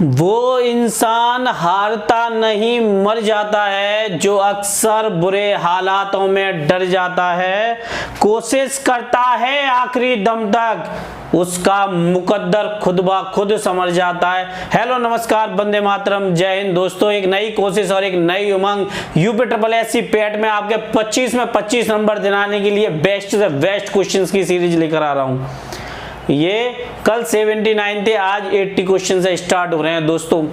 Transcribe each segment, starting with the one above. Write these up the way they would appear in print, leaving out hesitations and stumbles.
वो इंसान हारता नहीं मर जाता है जो अक्सर बुरे हालातों में डर जाता है, कोशिश करता है आखिरी दम तक, उसका मुकद्दर खुद ब खुद समझ जाता है। हेलो नमस्कार, वंदे मातरम, जय हिंद। दोस्तों, एक नई कोशिश और एक नई उमंग यूपीएससी पेट में आपके 25 में 25 नंबर दिलाने के लिए बेस्ट से बेस्ट क्वेश्चंस की सीरीज लेकर आ रहा हूं। ये कल 79 थे, आज 80 क्वेश्चन से स्टार्ट हो रहे हैं। दोस्तों,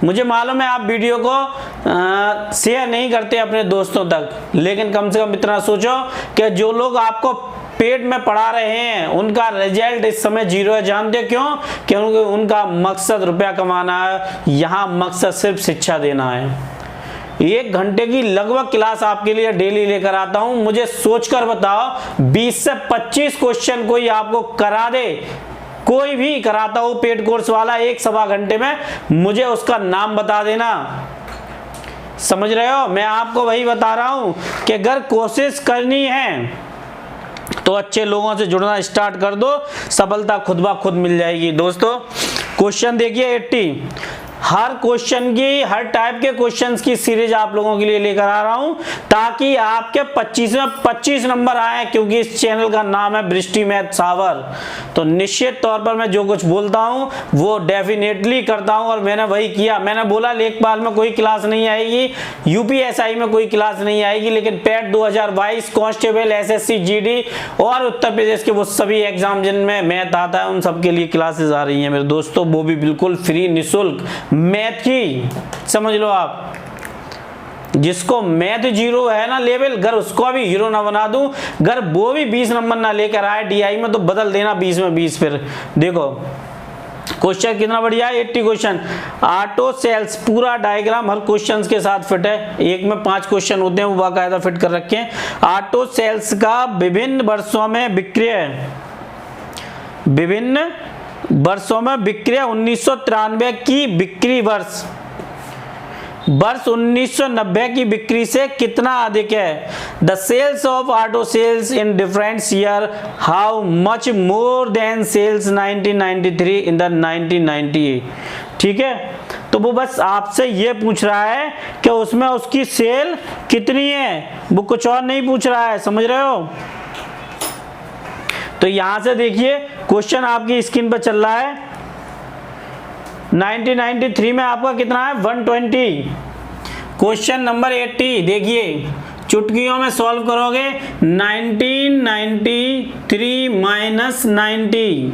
मुझे मालूम है आप वीडियो को शेयर नहीं करते अपने दोस्तों तक, लेकिन कम से कम इतना सोचो कि जो लोग आपको पेट में पढ़ा रहे हैं उनका रिजल्ट इस समय 0 है। जानते हो क्यों? क्योंकि उनका मकसद रुपया कमाना है, यहाँ मकसद सिर्फ शिक्षा देना है। 1 घंटे की लगभग क्लास आपके लिए डेली लेकर आता हूं। मुझे सोचकर बताओ, 20 से 25 क्वेश्चन कोई आपको करा दे, कोई भी कराता हो पेड कोर्स वाला 1-1.25 घंटे में, मुझे उसका नाम बता देना। समझ रहे हो? मैं आपको वही बता रहा हूं कि अगर कोशिश करनी है तो अच्छे लोगों से जुड़ना स्टार्ट कर दो, सफलता खुद ब खुद मिल जाएगी। दोस्तों, क्वेश्चन देखिए 80। हर क्वेश्चन की, हर टाइप के क्वेश्चंस की सीरीज आप लोगों के लिए लेकर आ रहा हूं ताकि आपके 25 में 25 नंबर आए, क्योंकि इस चैनल का नाम है बृष्टि मैथ सावर। तो निश्चित तौर पर मैं जो कुछ बोलता हूं वो डेफिनेटली करता हूं, और मैंने वही किया। मैंने बोला लेखपाल में कोई क्लास नहीं आएगी, यूपीएसआई में कोई क्लास नहीं आएगी, लेकिन पेट 2022, कांस्टेबल, एसएससी, जीडी और उत्तर प्रदेश के वो सभी एग्जाम जिनमें मैथ आता है उन सबके लिए क्लासेस आ रही हैं मेरे दोस्तों, वो भी बिल्कुल फ्री निःशुल्क मैथ की। समझ लो आप, जिसको मैथ 0 है ना लेवल, अगर उसको भी हीरो ना बना दूं, अगर वो भी 20 नंबर ना लेकर आए डीआई में, तो बदल देना 20 में 20। फिर देखो क्वेश्चन कितना बढ़िया है, 80 क्वेश्चन। ऑटो सेल्स पूरा डायग्राम हर क्वेश्चन के साथ फिट है। एक में 5 क्वेश्चन होते हैं, वो बाकायदा फिट कर रखे हैं। ऑटो सेल्स का विभिन्न वर्षों में विक्रय, विभिन्न वर्षों में विक्रय 1993 की बिक्री वर्ष 1990 की बिक्री से कितना अधिक है। The sales of auto sales in different year, how much more than sales 1993 in the 1998। ठीक है, तो वो बस आपसे ये पूछ रहा है कि उसमें उसकी सेल कितनी है, वो कुछ और नहीं पूछ रहा है। समझ रहे हो? तो यहां से देखिए क्वेश्चन आपकी स्क्रीन पर चल रहा है। 1993 में आपका कितना है, 120। क्वेश्चन नंबर 80 देखिए, चुटकियों में सॉल्व करोगे। 1993 माइनस 90,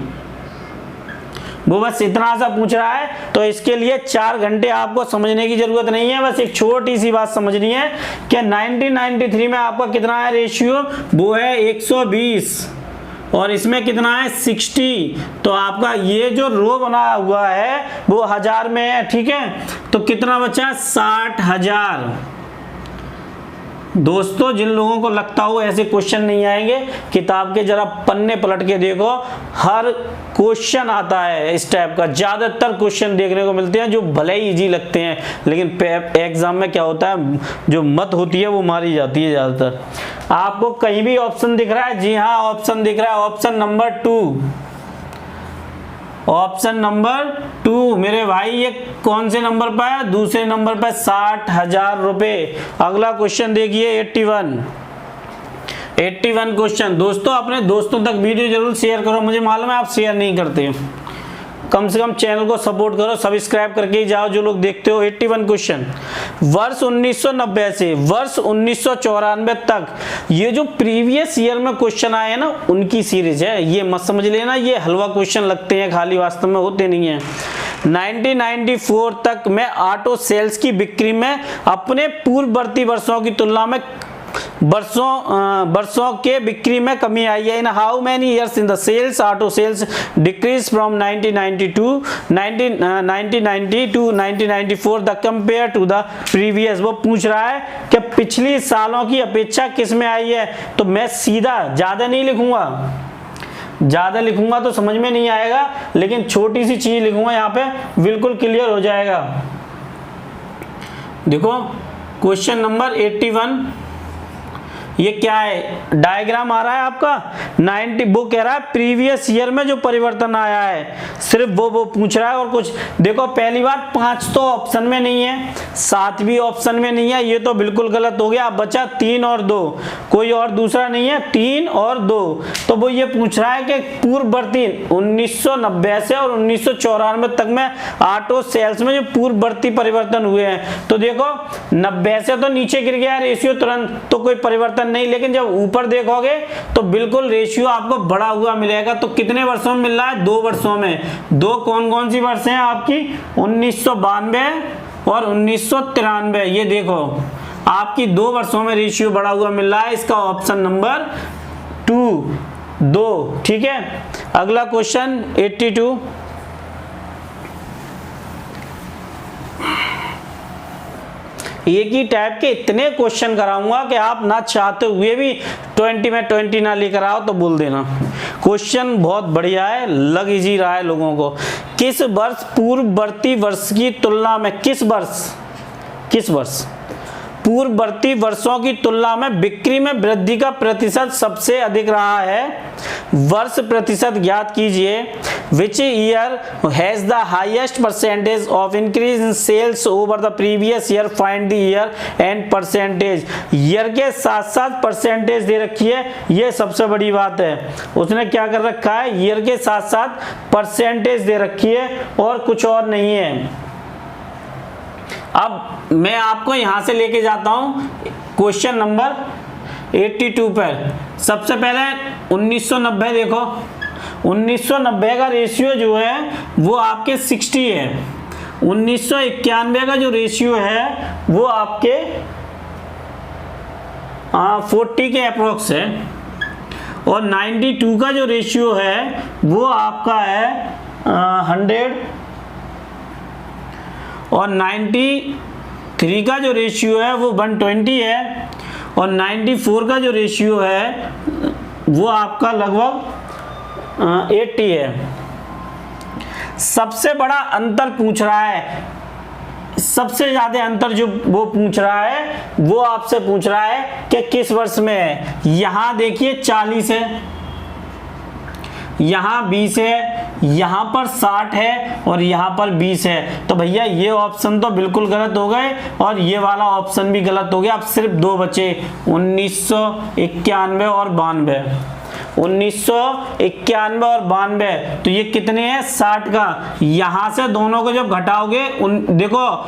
वो बस इतना सा पूछ रहा है। तो इसके लिए 4 घंटे आपको समझने की जरूरत नहीं है, बस एक छोटी सी बात समझनी है कि 1993 में आपका कितना है रेशियो, वो है 120, और इसमें कितना है 60। तो आपका ये जो रो बना हुआ है वो 1000 में है। ठीक है, तो कितना बचा, 60,000। दोस्तों, जिन लोगों को लगता हो ऐसे क्वेश्चन नहीं आएंगे, किताब के जरा पन्ने पलट के देखो, हर क्वेश्चन आता है इस टाइप का। ज्यादातर क्वेश्चन देखने को मिलते हैं जो भले ही इजी लगते हैं, लेकिन एग्जाम में क्या होता है, जो मत होती है वो मारी जाती है ज्यादातर। आपको कहीं भी ऑप्शन दिख रहा है? जी हाँ, ऑप्शन दिख रहा है, ऑप्शन नंबर 2। ऑप्शन नंबर 2 मेरे भाई, ये कौन से नंबर पर है, दूसरे नंबर पर, 60,000 रुपए। अगला क्वेश्चन देखिए 81 क्वेश्चन। दोस्तों, अपने दोस्तों तक वीडियो जरूर शेयर करो, मुझे मालूम है आप शेयर नहीं करते, कम से कम चैनल को सपोर्ट करो, सब्सक्राइब करके ही जाओ जो लोग देखते हो। 81 क्वेश्चन। वर्ष 1990 से वर्ष 1994 तक ये जो प्रीवियस ईयर में क्वेश्चन आए हैं ना, उनकी सीरीज है। ये मत समझ लेना ये हलवा क्वेश्चन लगते हैं खाली, वास्तव में होते नहीं है। 1994 तक में ऑटो सेल्स की बिक्री में अपने पूर्ववर्ती वर्षों की तुलना में वर्षों के बिक्री में कमी आई है। In how many years in the sales auto sales decrease from 1990 to 1994 the compare to the previous. वो पूछ रहा है कि पिछली सालों की अपेक्षा किस में आई है। तो मैं सीधा ज्यादा नहीं लिखूंगा, ज्यादा लिखूंगा तो समझ में नहीं आएगा, लेकिन छोटी सी चीज लिखूंगा यहाँ पे, बिल्कुल क्लियर हो जाएगा। देखो क्वेश्चन नंबर 81 ये क्या है, डायग्राम आ रहा है आपका 90, वो कह रहा है प्रीवियस ईयर में जो परिवर्तन आया है, सिर्फ वो पूछ रहा है। और कुछ देखो, पहली बात 5 तो ऑप्शन में नहीं है, 7 भी ऑप्शन में नहीं है, ये तो बिल्कुल गलत हो गया। अब बचा 3 और 2, कोई और दूसरा नहीं है, 3 और 2। तो वो ये पूछ रहा है कि पूर्ववर्ती 1990 से और 1994 तक में ऑटो सेल्स में जो पूर्ववर्ती परिवर्तन हुए हैं, तो देखो 90 से तो नीचे गिर गया रेशियो तुरंत, तो कोई परिवर्तन नहीं, लेकिन जब ऊपर देखोगे तो बिल्कुल रेशियो आपको बढ़ा हुआ मिलेगा। तो कितने वर्षों में मिल रहा है, 2 वर्षों में। 2 कौन कौन सी वर्ष हैं आपकी, 1992 और 1993। ये देखो आपकी 2 वर्षों में रेशियो बढ़ा हुआ मिल रहा है। इसका ऑप्शन नंबर 2, ठीक है। अगला क्वेश्चन 82, एक ही टाइप के इतने क्वेश्चन कराऊंगा कि आप ना चाहते हुए भी 20 में 20 ना लेकर आओ तो बोल देना। क्वेश्चन बहुत बढ़िया है, लग इजी रहा है लोगों को। किस वर्ष पूर्ववर्ती वर्ष की तुलना में, किस वर्ष पूर्ववर्ती वर्षों की तुलना में बिक्री में वृद्धि का प्रतिशत सबसे अधिक रहा है? वर्ष प्रतिशत ज्ञात कीजिए। Which year has the highest percentage of increase in sales over the previous year? Find the year and percentage. Year के साथ साथ परसेंटेज दे रखी है, ये सबसे बड़ी बात है। उसने क्या कर रखा है, ईयर के साथ साथ परसेंटेज दे रखी है और कुछ और नहीं है। अब मैं आपको यहां से लेके जाता हूं क्वेश्चन नंबर 82 पर। सबसे पहले 1990 देखो, 1990 का रेशियो जो है वो आपके 60 है। 1991 का जो रेशियो है वो आपके 40 के अप्रोक्स है। और 92 का जो रेशियो है वो आपका है 100। और 93 का जो रेशियो है वो 120 है। और 94 का जो रेशियो है वो आपका लगभग 80 है। सबसे बड़ा अंतर पूछ रहा है, सबसे ज्यादा अंतर जो वो पूछ रहा है वो आपसे पूछ रहा है कि किस वर्ष में है। यहां देखिए 40 है, यहां 20 है, यहां पर 60 है और यहां पर 20 है। तो भैया ये ऑप्शन तो बिल्कुल गलत हो गए और ये वाला ऑप्शन भी गलत हो गया। अब सिर्फ 2 बचे, 1991 और 92। 1991 और 92, तो ये कितने हैं, 60 का। यहां से दोनों को जब घटाओगे, देखो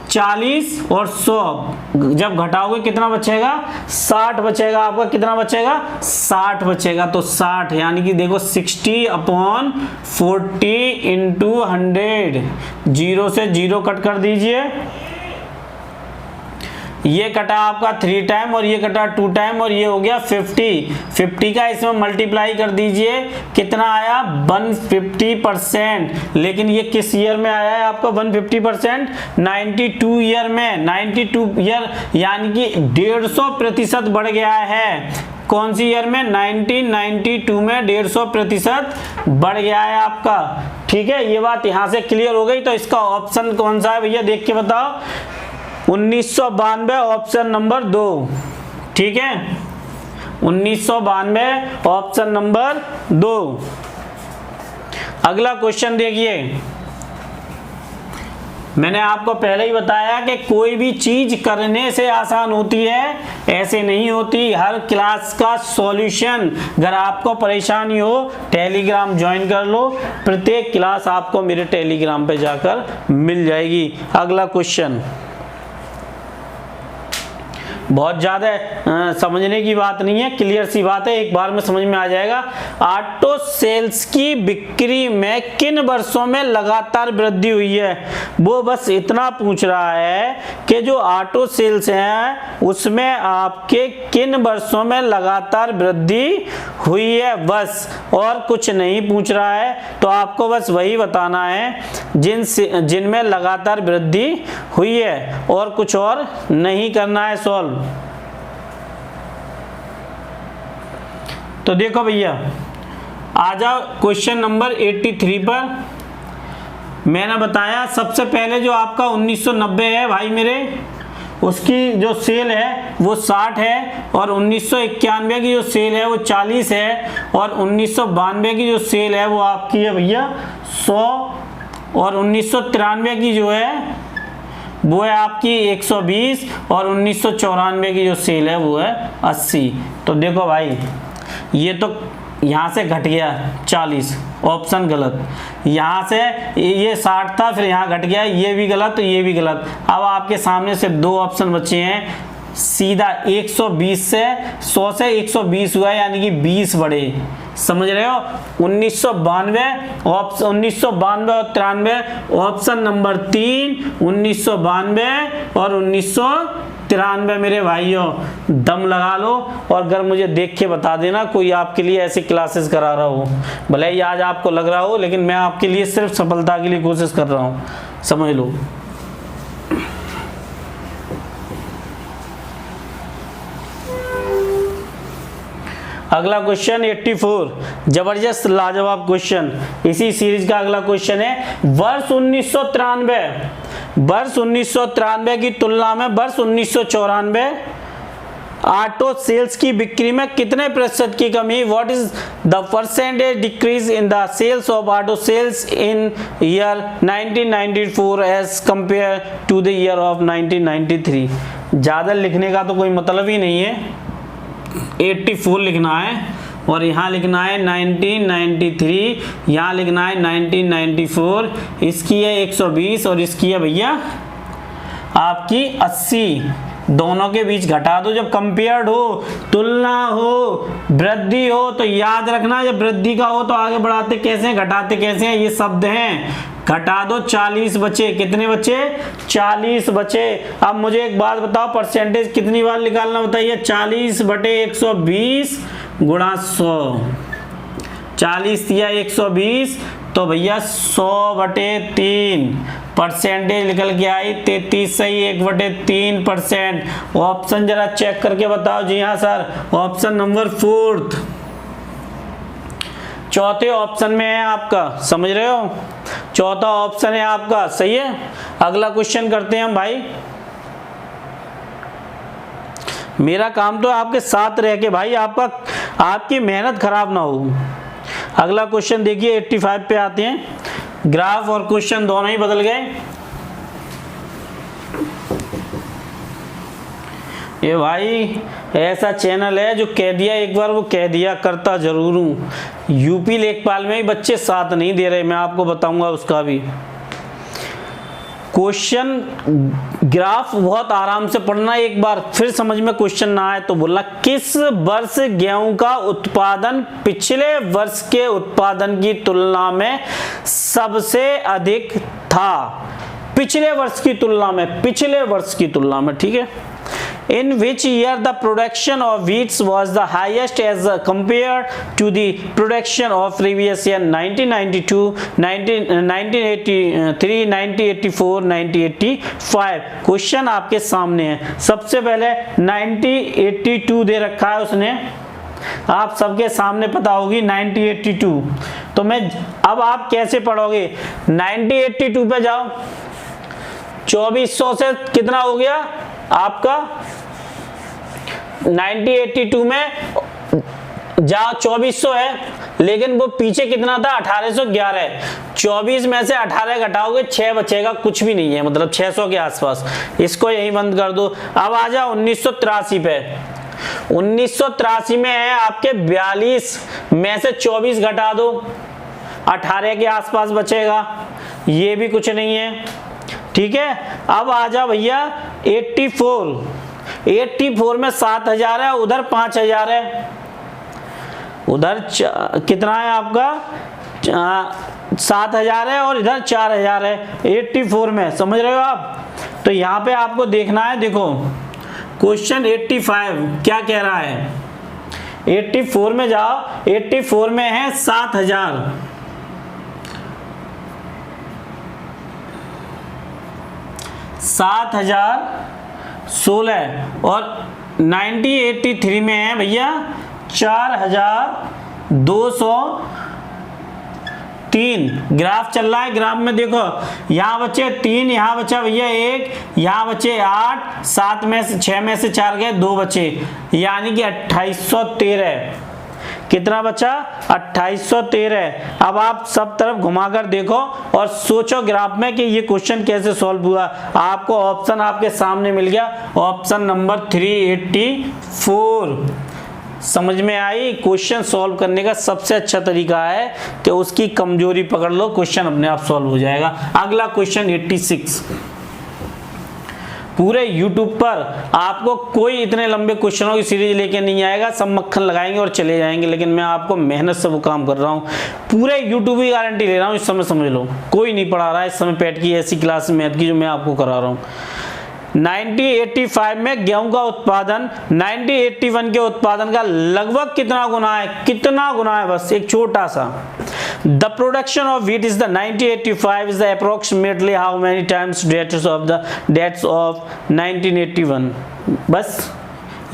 40 और 100 जब घटाओगे कितना बचेगा, 60 बचेगा। आपका कितना बचेगा, 60 बचेगा। तो 60 यानी कि देखो 60/40 इंटू 100, 0 से 0 कट कर दीजिए। ये कटा आपका 3 टाइम और ये कटा 2 टाइम और ये हो गया 50 का इसमें मल्टीप्लाई कर दीजिए, कितना आया 150%। लेकिन ये किस ईयर में आया है आपका 150%, 92 ईयर में। 92 ईयर यानी कि 150% बढ़ गया है। कौन सी ईयर में, 1992 में 150% बढ़ गया है आपका। ठीक है, ये बात यहां से क्लियर हो गई। तो इसका ऑप्शन कौन सा है भैया, देख के बताओ। 1992 ऑप्शन नंबर 2, ठीक है। 1992 ऑप्शन नंबर 2। अगला क्वेश्चन देखिए, मैंने आपको पहले ही बताया कि कोई भी चीज करने से आसान होती है, ऐसे नहीं होती। हर क्लास का सॉल्यूशन, अगर आपको परेशानी हो टेलीग्राम ज्वाइन कर लो, प्रत्येक क्लास आपको मेरे टेलीग्राम पे जाकर मिल जाएगी। अगला क्वेश्चन बहुत ज्यादा समझने की बात नहीं है, क्लियर सी बात है, एक बार में समझ में आ जाएगा। ऑटो सेल्स की बिक्री में किन वर्षों में लगातार वृद्धि हुई है, वो बस इतना पूछ रहा है कि जो ऑटो सेल्स हैं उसमें आपके किन वर्षों में लगातार वृद्धि हुई है, बस, और कुछ नहीं पूछ रहा है। तो आपको बस वही बताना है जिनमें लगातार वृद्धि हुई है और कुछ और नहीं करना है सॉल्व। तो देखो भैया, आ जाओ क्वेश्चन नंबर 83 पर। मैंने बताया सबसे पहले जो आपका 1990 है भाई मेरे, उसकी जो सेल है वो 60 है, और 1991 की जो सेल है वो 40 है, और 1992 की जो सेल है वो आपकी है भैया 100, और 1993 की जो है वो है आपकी 120, और 1994 की जो सेल है वो है 80। तो देखो भाई ये तो यहाँ से घट गया 40, ऑप्शन गलत। यहाँ से ये 60 था, फिर यहाँ घट गया, ये भी गलत, ये भी गलत। अब आपके सामने से 2 ऑप्शन बचे हैं, सीधा 120 से 100 से 120 हुआ, यानी कि 20 बढ़े, समझ रहे हो। 1992 ऑप्शन, 1992 और 93, ऑप्शन नंबर 3 1992 और 1993 मेरे भाइयों, दम लगा लो और अगर मुझे देख के बता देना कोई आपके लिए ऐसी क्लासेस करा रहा हो, भले ही आज आपको लग रहा हो, लेकिन मैं आपके लिए सिर्फ सफलता के लिए कोशिश कर रहा हूँ, समझ लो। अगला क्वेश्चन 84, जबरदस्त लाजवाब क्वेश्चन, इसी सीरीज का अगला क्वेश्चन है। वर्ष 1993 की तुलना में वर्ष 1994 ऑटो सेल्स की बिक्री में कितने प्रतिशत की कमी? What is the percentage decrease in the sales of auto sales in year 1994 as compare to the year of 1993? ज्यादा लिखने का तो कोई मतलब ही नहीं है, 84 लिखना है और यहाँ लिखना है 1993, यहाँ लिखना है 1994, इसकी है 120 और इसकी है भैया आपकी 80। दोनों के बीच घटा दो, जब कंपेयर्ड हो, तुलना हो, वृद्धि हो, तो याद रखना जब वृद्धि का हो तो आगे बढ़ाते कैसे हैं, घटाते कैसे हैं, ये शब्द हैं। घटा दो, 40 बचे, कितने बचे? 40 बचे। अब मुझे एक बात बताओ, परसेंटेज कितनी बार निकालना बताइए? 40/120 गुणा 100, 40 या 120, तो भैया 100/3 परसेंटेज निकल के आई 33 सही, 1/3%। ऑप्शन जरा चेक करके बताओ। जी हाँ सर, ऑप्शन नंबर 4 चौथे ऑप्शन में है आपका, समझ रहे हो, चौथा ऑप्शन है आपका, सही है। अगला क्वेश्चन करते हैं हम भाई। मेरा काम तो आपके साथ रह के भाई आपकी मेहनत खराब ना हो। अगला क्वेश्चन देखिए, 85 पे आते हैं। ग्राफ और क्वेश्चन दोनों ही बदल गए। ये भाई ऐसा चैनल है जो कह दिया एक बार वो कह दिया, करता जरूर हूँ। यूपी लेखपाल में ही बच्चे साथ नहीं दे रहे, मैं आपको बताऊंगा उसका भी। क्वेश्चन ग्राफ बहुत आराम से पढ़ना, एक बार फिर समझ में क्वेश्चन ना आए तो बोलना। किस वर्ष गेहूं का उत्पादन पिछले वर्ष के उत्पादन की तुलना में सबसे अधिक था? पिछले वर्ष की तुलना में, ठीक है। In which year the production of wheat was the highest as compared to the production of previous year 1992, 1983, 1984, 1985? Question आपके सामने है। सबसे पहले 1982 दे रखा है उसने, आप सबके सामने पता होगी 1982। तो मैं अब आप कैसे पढ़ोगे? 1982 पे जाओ, 2400 से कितना हो गया आपका? 1982 में जाओ, 2400 है, लेकिन वो पीछे कितना था? 1811। 24 में से 18 घटाओगे 6 बचेगा, कुछ भी नहीं है, मतलब 600 के आसपास। इसको यही बंद कर दो। अब आ जाओ 1983 पे। 1983 में है आपके 42 में से 24 घटा दो, 18 के आसपास बचेगा, ये भी कुछ नहीं है, ठीक है। अब आ जाओ भैया 84 में 7000 है, उधर 5000 है, उधर कितना है आपका? 7000 है और इधर 4000 है 84 में, समझ रहे हो आप। तो यहाँ पे आपको देखना है, देखो क्वेश्चन 85 क्या कह रहा है। 84 में जाओ, 84 में है 7000, 7016, और 1983 में है भैया 4200, 3 ग्राफ चल रहा है। ग्राफ में देखो यहाँ बचे 3, यहाँ बचा भैया 1, यहाँ बचे 8, 7 में से 6 में से 4 गए, 2 बचे, यानी कि 2813। कितना बचा? 2813। अब आप सब तरफ घुमाकर देखो और सोचो ग्राफ में कि ये क्वेश्चन कैसे सॉल्व हुआ। आपको ऑप्शन आपके सामने मिल गया, ऑप्शन नंबर 384। समझ में आई? क्वेश्चन सॉल्व करने का सबसे अच्छा तरीका है कि उसकी कमजोरी पकड़ लो, क्वेश्चन अपने आप सॉल्व हो जाएगा। अगला क्वेश्चन 86। पूरे YouTube पर आपको कोई इतने लंबे क्वेश्चनों की सीरीज लेके नहीं आएगा, सब मक्खन लगाएंगे और चले जाएंगे, लेकिन मैं आपको मेहनत से वो काम कर रहा हूँ। पूरे YouTube की गारंटी ले रहा हूँ, इस समय समझ लो कोई नहीं पढ़ा रहा है इस समय पेट की ऐसी क्लास मैथ की जो मैं आपको करा रहा हूँ। 1985 में गेहूं का उत्पादन 1981 के उत्पादन का लगभग कितना गुना है? कितना गुना है? बस एक छोटा सा। The production of wheat is the 1985 is the approximately how many times dates of 1981। बस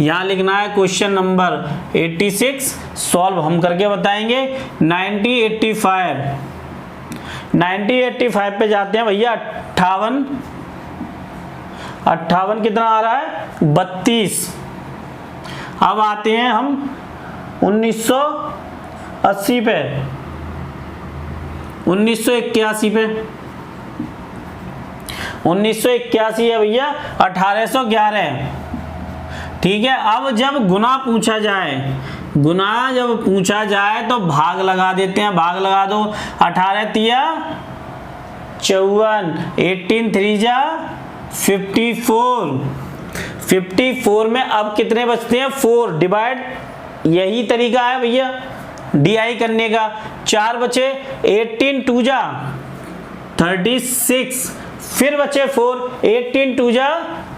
यहाँ लिखना है क्वेश्चन नंबर 86, सॉल्व हम करके बताएंगे। 1985 पे जाते हैं भैया। 58 कितना आ रहा है? 32। अब आते हैं हम 1980 पे, 1981 पे। 1981 है भैया 1811। ठीक है। अब जब गुना पूछा जाए तो भाग लगा देते हैं। भाग लगा दो। 18 तिया 54, 18 3 जा 54। 54 में अब कितने बचते हैं? 4 डिवाइड, यही तरीका है भैया DI करने का। 4 बचे, 18 2 जा 36, फिर बचे 4, 18 2 जा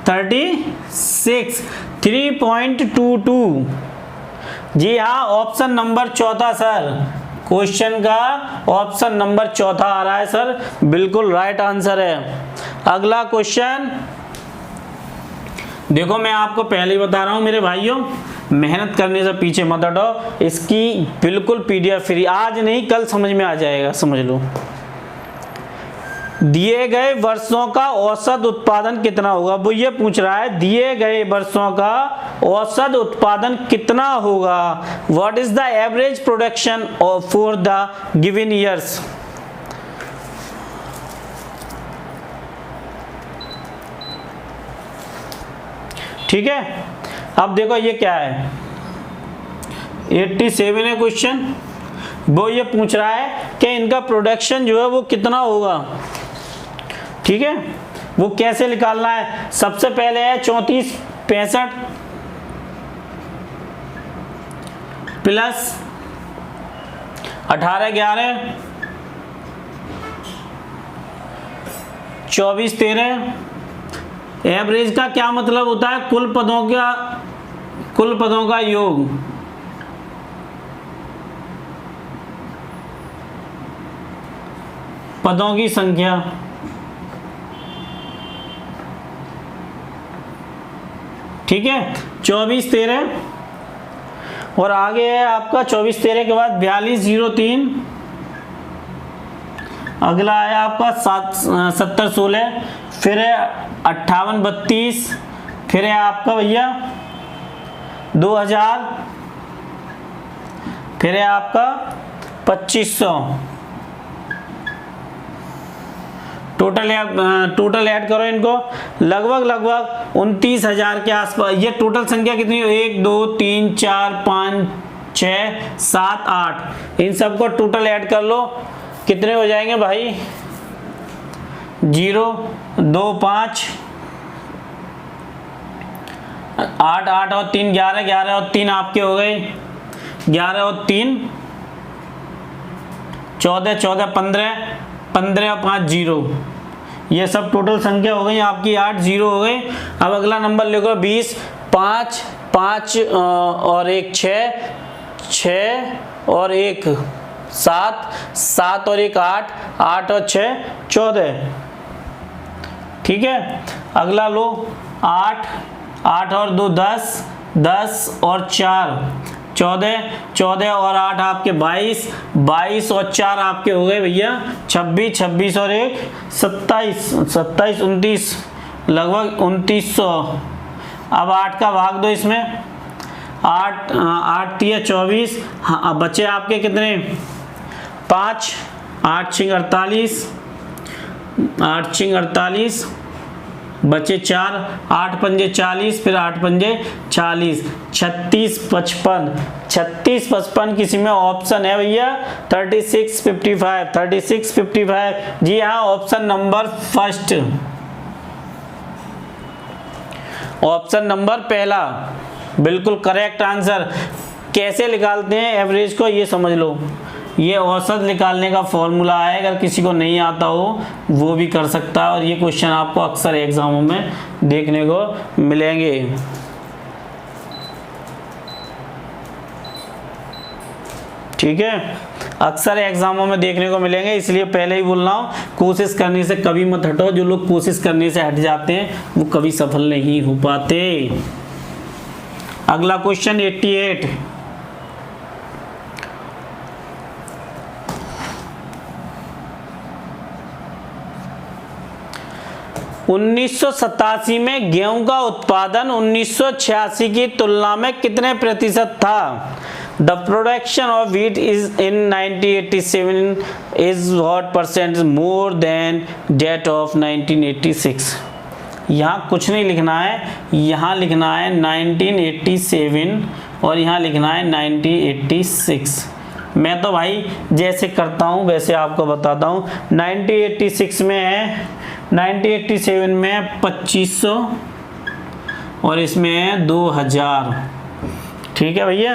36, 3.22। जी हाँ, ऑप्शन नंबर चौथा सर, क्वेश्चन का ऑप्शन नंबर चौथा आ रहा है सर, बिल्कुल राइट आंसर है। अगला क्वेश्चन देखो, मैं आपको पहले ही बता रहा हूं मेरे भाइयों, मेहनत करने से पीछे मत हटो। इसकी बिल्कुल PDF फ्री, आज नहीं कल समझ में आ जाएगा, समझ लो। दिए गए वर्षों का औसत उत्पादन कितना होगा? वो ये पूछ रहा है, दिए गए वर्षों का औसत उत्पादन कितना होगा? What is the average production for the given years? ठीक है। अब देखो ये क्या है, 87 है क्वेश्चन। वो ये पूछ रहा है कि इनका प्रोडक्शन जो है वो कितना होगा। ठीक है, वो कैसे निकालना है? सबसे पहले है 34 65 प्लस 18 11 24 13। एवरेज का क्या मतलब होता है? कुल पदों का योग। पदों की संख्या। ठीक है, 24 13 और आगे है आपका 24 13 के बाद 42 03। अगला है आपका 70 16, फिर है 58 32, फिर है आपका भैया 2000, फिर है आपका 2500। टोटल ऐड करो इनको, लगभग 29,000 के आसपास। ये टोटल संख्या कितनी है? 1 2 3 4 5 6 7 8। इन सबको टोटल ऐड कर लो, कितने हो जाएंगे भाई? 0 2 5 8 8 और 3 11, 11 और 3 आपके हो गए, 11 और 3 14, 14 15, 15 और 5 0। ये सब टोटल संख्या हो गई आपकी, 8 0 हो गए। अब अगला नंबर लिखो 20 5 5 और 1 6 6 और 1 7 7 और 1 8 8 और 6 14। ठीक है, अगला लो 8 8 और 2 10 10 और 4 14, 14 और 8 आपके 22, 22 और 4 आपके हो गए भैया 26, 26 और 1 27, 27, 29, लगभग 2900। अब 8 का भाग दो इसमें, 8 8 3 24। हाँ, अब बचे आपके कितने 5, 8 6 48, 8 6 48, बचे 4, 8 पंजे 40, फिर 8 पंजे 40, 36 55, 36 55 किसी में ऑप्शन है भैया 36 55, 36 55। जी हाँ, option number first, option number पहला बिल्कुल करेक्ट आंसर। कैसे निकालते हैं एवरेज को ये समझ लो, ये औसत निकालने का फॉर्मूला है, अगर किसी को नहीं आता हो वो भी कर सकता है, और ये क्वेश्चन आपको अक्सर एग्जामों में देखने को मिलेंगे। ठीक है, अक्सर एग्जामों में देखने को मिलेंगे, इसलिए पहले ही बोल रहा हूँ कोशिश करने से कभी मत हटो। जो लोग कोशिश करने से हट जाते हैं वो कभी सफल नहीं हो पाते। अगला क्वेश्चन 88, (1987) में गेहूं का उत्पादन 1986 की तुलना में कितने प्रतिशत था? The production of wheat is in 1987 is what percent more than that of 1986? यहाँ कुछ नहीं लिखना है, यहाँ लिखना है 1987 और यहाँ लिखना है 1986। मैं तो भाई जैसे करता हूँ वैसे आपको बताता हूँ। 1986 में है, 1987 में 2500 और इसमें है 2000। ठीक है भैया,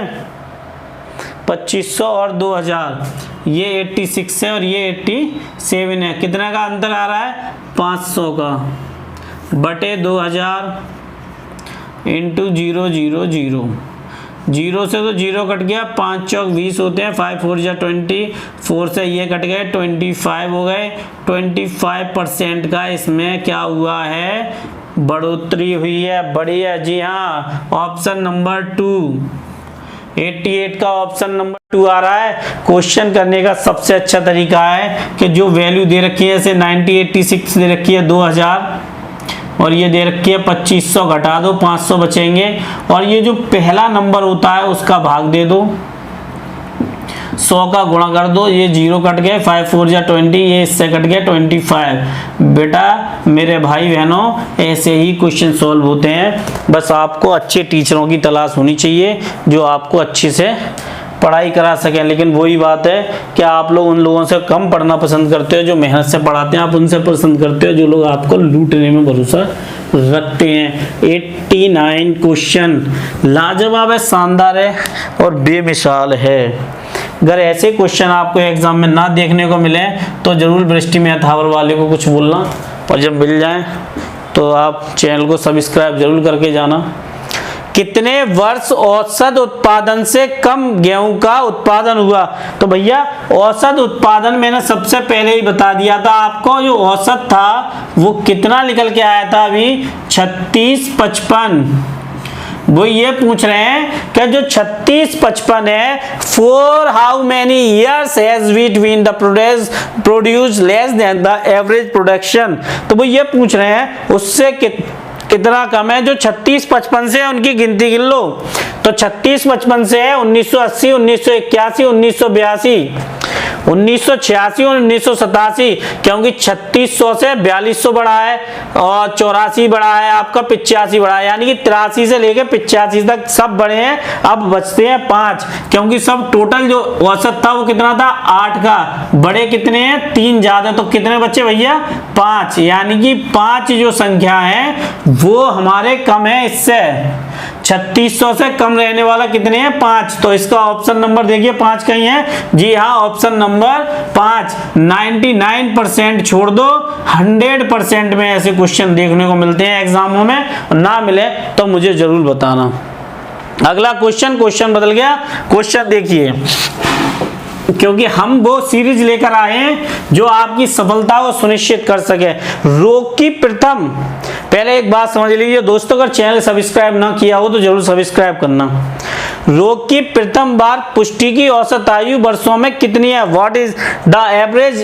2500 और 2000, ये 86 है और ये 87 है। कितना का अंतर आ रहा है? 500 का, बटे 2000 इंटू 0 0 0, 0 से तो 0 कट गया, 5 चौक 20 होते हैं, 5 4 जा 20, 4 से ये कट गए, 25 हो गए। 25% का इसमें क्या हुआ है? बढ़ोतरी हुई है, बढ़ी है। जी हाँ, ऑप्शन नंबर 2, 88 का ऑप्शन नंबर 2 आ रहा है। क्वेश्चन करने का सबसे अच्छा तरीका है कि जो वैल्यू दे रखी है, जैसे 1986 दे रखी है 2000 और ये दे रखी है 2500, घटा दो 500 बचेंगे, और ये जो पहला नंबर होता है उसका भाग दे दो, 100 का गुणा कर दो, ये 0 कट गए, 5 4 जा 20, ये इससे कट गया 25। बेटा मेरे भाई बहनों, ऐसे ही क्वेश्चन सॉल्व होते हैं। बस आपको अच्छे टीचरों की तलाश होनी चाहिए जो आपको अच्छे से पढ़ाई करा सकें। लेकिन वही बात है कि आप लोग उन लोगों से कम पढ़ना पसंद करते हो जो मेहनत से पढ़ाते हैं, आप उनसे पसंद करते हो जो लोग आपको लूटने में भरोसा रखते हैं। 89 क्वेश्चन लाजवाब है, शानदार है और बेमिसाल है। अगर ऐसे क्वेश्चन आपको एग्जाम में ना देखने को मिले तो जरूर वृष्टि मैथावर वाले को कुछ बोलना, और जब मिल जाए तो आप चैनल को सब्सक्राइब जरूर करके जाना। कितने वर्ष औसत उत्पादन से कम गेहूं का उत्पादन हुआ? तो भैया औसत उत्पादन मैंने सबसे पहले ही बता दिया था आपको, जो औसत था वो कितना निकल के आया था अभी 3655। वो ये पूछ रहे हैं कि जो 3655 है, for how many years has wheat been the produce less than the average production? तो वो ये पूछ रहे हैं उससे कितना कम है। जो 3655 से है उनकी गिनती गिन लो, तो 3655 से है 1980, 1981, 1982, 1986 और 1987, क्योंकि 3600 से 4200 बढ़ा है और 84 बढ़ा है, आपका 85 बढ़ा है, यानी कि 83 से लेके 85 तक सब बढ़े हैं। अब बचते हैं 5, क्योंकि सब टोटल जो औसत था वो कितना था 8 का, बड़े कितने हैं 3 ज्यादा, तो कितने बच्चे भैया 5, यानी कि 5 जो संख्या है वो हमारे कम है इससे। 3600 से कम रहने वाला कितने हैं 5, तो इसका ऑप्शन नंबर देखिए 5 कहीं है। जी हाँ, ऑप्शन नंबर 5। 99% छोड़ दो, 100% में ऐसे क्वेश्चन देखने को मिलते हैं एग्जामों में, ना मिले तो मुझे जरूर बताना। अगला क्वेश्चन बदल गया। क्वेश्चन देखिए, क्योंकि हम वो सीरीज लेकर आए हैं जो आपकी सफलता को सुनिश्चित कर सके। रोग की प्रथम, पहले एक बात समझ लीजिए दोस्तों, अगर चैनल सब्सक्राइब ना किया हो तो जरूर सब्सक्राइब करना। रोग की प्रथम बार पुष्टि की औसत आयु वर्षों में कितनी है? What is the average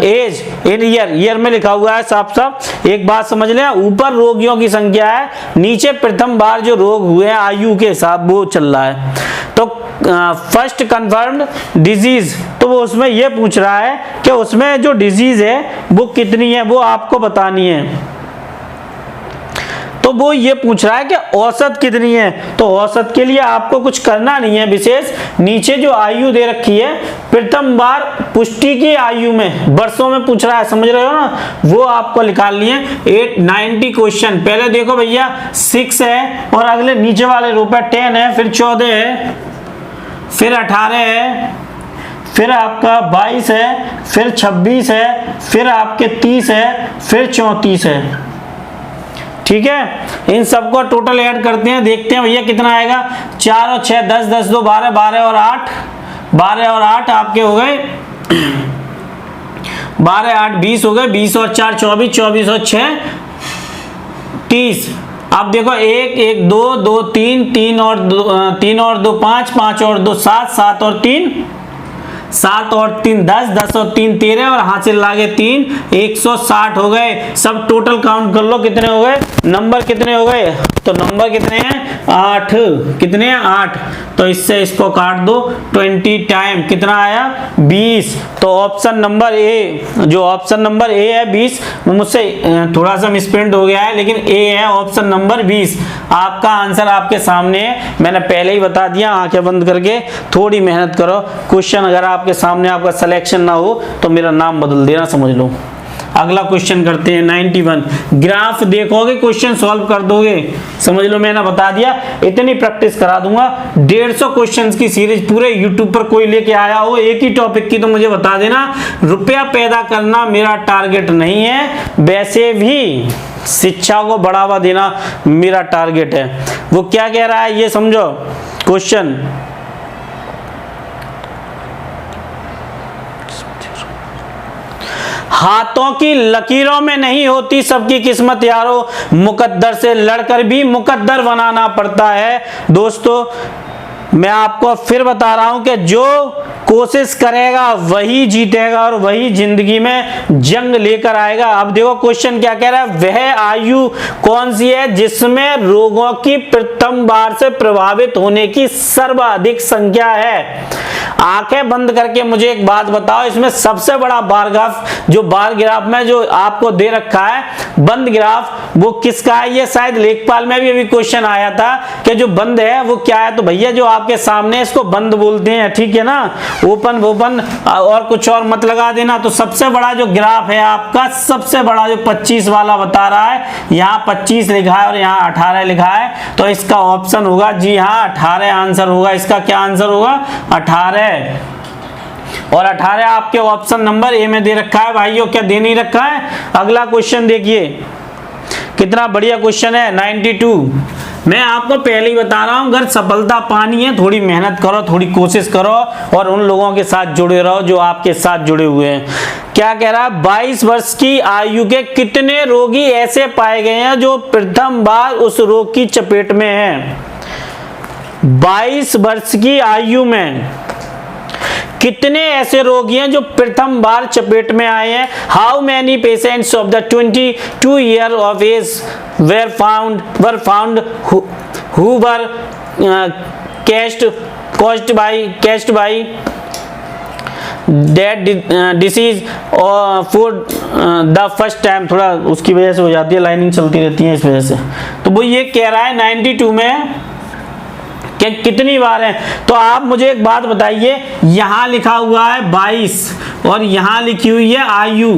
age in year? Year में लिखा हुआ है साफ साफ। एक बात समझ लें, ऊपर रोगियों की संख्या है, नीचे प्रथम बार जो रोग हुए हैं आयु के हिसाब वो चल रहा है। तो फर्स्ट कंफर्म्ड डिजीज, तो वो उसमें ये पूछ रहा है कि उसमें जो डिजीज है वो कितनी है, वो आपको बतानी है। तो वो ये पूछ रहा है कि औसत कितनी है। तो औसत के लिए आपको कुछ करना नहीं है विशेष, नीचे जो आयु दे रखी है प्रथम बार पुष्टि की आयु में वर्षों में पूछ रहा है, समझ रहे हो ना, वो आपको निकालनी है। 890 क्वेश्चन। पहले देखो भैया 6 है और अगले नीचे वाले रो पे 10 है, फिर 14 है, फिर 18 है, फिर आपका 22 है, फिर 26 है, फिर आपके 30 है, फिर 34 है। ठीक है, इन सबको टोटल ऐड करते हैं, देखते हैं भैया कितना आएगा। 4 और 6 10, 10 2 12, 12 और 8, 12 और 8 आपके हो गए 12 8 20 हो गए, 20 और 4 24, 24 और 6 30। अब देखो 1 1 2 2 3 3 और 2 5 5 और 2 7 7 और 3 7 और 3 10, 10 और 3 13 और हासिल लागे 3, 160 हो गए। सब टोटल काउंट कर लो कितने हो गए, नंबर कितने हो गए। तो नंबर कितने हैं 8, कितने हैं 8। तो इससे इसको काट दो, 20 टाइम कितना आया 20। तो ऑप्शन नंबर ए, जो ऑप्शन नंबर ए है 20, मुझसे थोड़ा सा मिसप्रिंट हो गया है लेकिन ए है ऑप्शन नंबर 20। आपका आंसर आपके सामने है, मैंने पहले ही बता दिया। आंखें बंद करके थोड़ी मेहनत करो। क्वेश्चन अगर आपके सामने आपका सिलेक्शन ना हो तो मेरा नाम बदल देना, समझ लो। अगला क्वेश्चन करते हैं 91। ग्राफ देखोगे क्वेश्चन सॉल्व कर दोगे, समझ लो मैंने बता दिया। इतनी प्रैक्टिस करा दूंगा। 150 क्वेश्चंस की सीरीज पूरे यूट्यूब पर कोई लेके आया हो एक ही टॉपिक की तो मुझे बता देना। रुपया पैदा करना मेरा टारगेट नहीं है, वैसे भी शिक्षा को बढ़ावा देना मेरा टारगेट है। वो क्या कह रहा है ये समझो क्वेश्चन। हाथों की लकीरों में नहीं होती सबकी किस्मत यारो, मुकद्दर से लड़कर भी मुकद्दर बनाना पड़ता है। दोस्तों मैं आपको फिर बता रहा हूं कि जो कोशिश करेगा वही जीतेगा और वही जिंदगी में जंग लेकर आएगा। अब देखो क्वेश्चन क्या कह रहा है, वह आयु कौन सी है जिसमें रोगों की प्रथम बार से प्रभावित होने की सर्वाधिक संख्या है। आंखें बंद करके मुझे एक बात बताओ, इसमें सबसे बड़ा बार ग्राफ जो बार ग्राफ में जो आपको दे रखा है बंद ग्राफ, वो किसका है? ये शायद लेखपाल में भी अभी क्वेश्चन आया था कि जो बंद है वो क्या है। तो भैया जो आपके सामने इसको बंद बोलते हैं, ठीक है ना, ओपन ओपन और कुछ और मत लगा देना। तो सबसे बड़ा जो ग्राफ है आपका, सबसे बड़ा जो 25 वाला बता रहा है, यहाँ 25 लिखा है और यहाँ 18 लिखा है। तो इसका ऑप्शन होगा जी हाँ 18 आंसर होगा। इसका क्या आंसर होगा 18। और 18 आपके ऑप्शन नंबर ए में दे रखा है भाइयों, क्या दे नहीं रखा है। अगला क्वेश्चन देखिए कितना बढ़िया क्वेश्चन है 92। मैं आपको पहले ही बता रहा हूं, अगर सफलता पानी है थोड़ी मेहनत करो, थोड़ी कोशिश करो और उन लोगों के साथ जुड़े रहो जो आपके साथ जुड़े हुए हैं। क्या कह रहा है, 22 वर्ष की आयु के कितने रोगी ऐसे पाए गए हैं जो प्रथम बार उस रोग की चपेट में हैं। 22 वर्ष की आयु में कितने ऐसे रोगी हैं जो प्रथम बार चपेट में आए हैं। How many patients of the 22 year of age were found who were caused by that disease for the first time। थोड़ा उसकी वजह से हो जाती है, लाइनिंग चलती रहती है इस वजह से। तो वो ये कह रहा है 92 में कि कितनी बार है। तो आप मुझे एक बात बताइए, यहां लिखा हुआ है 22 और यहां लिखी हुई है आयु।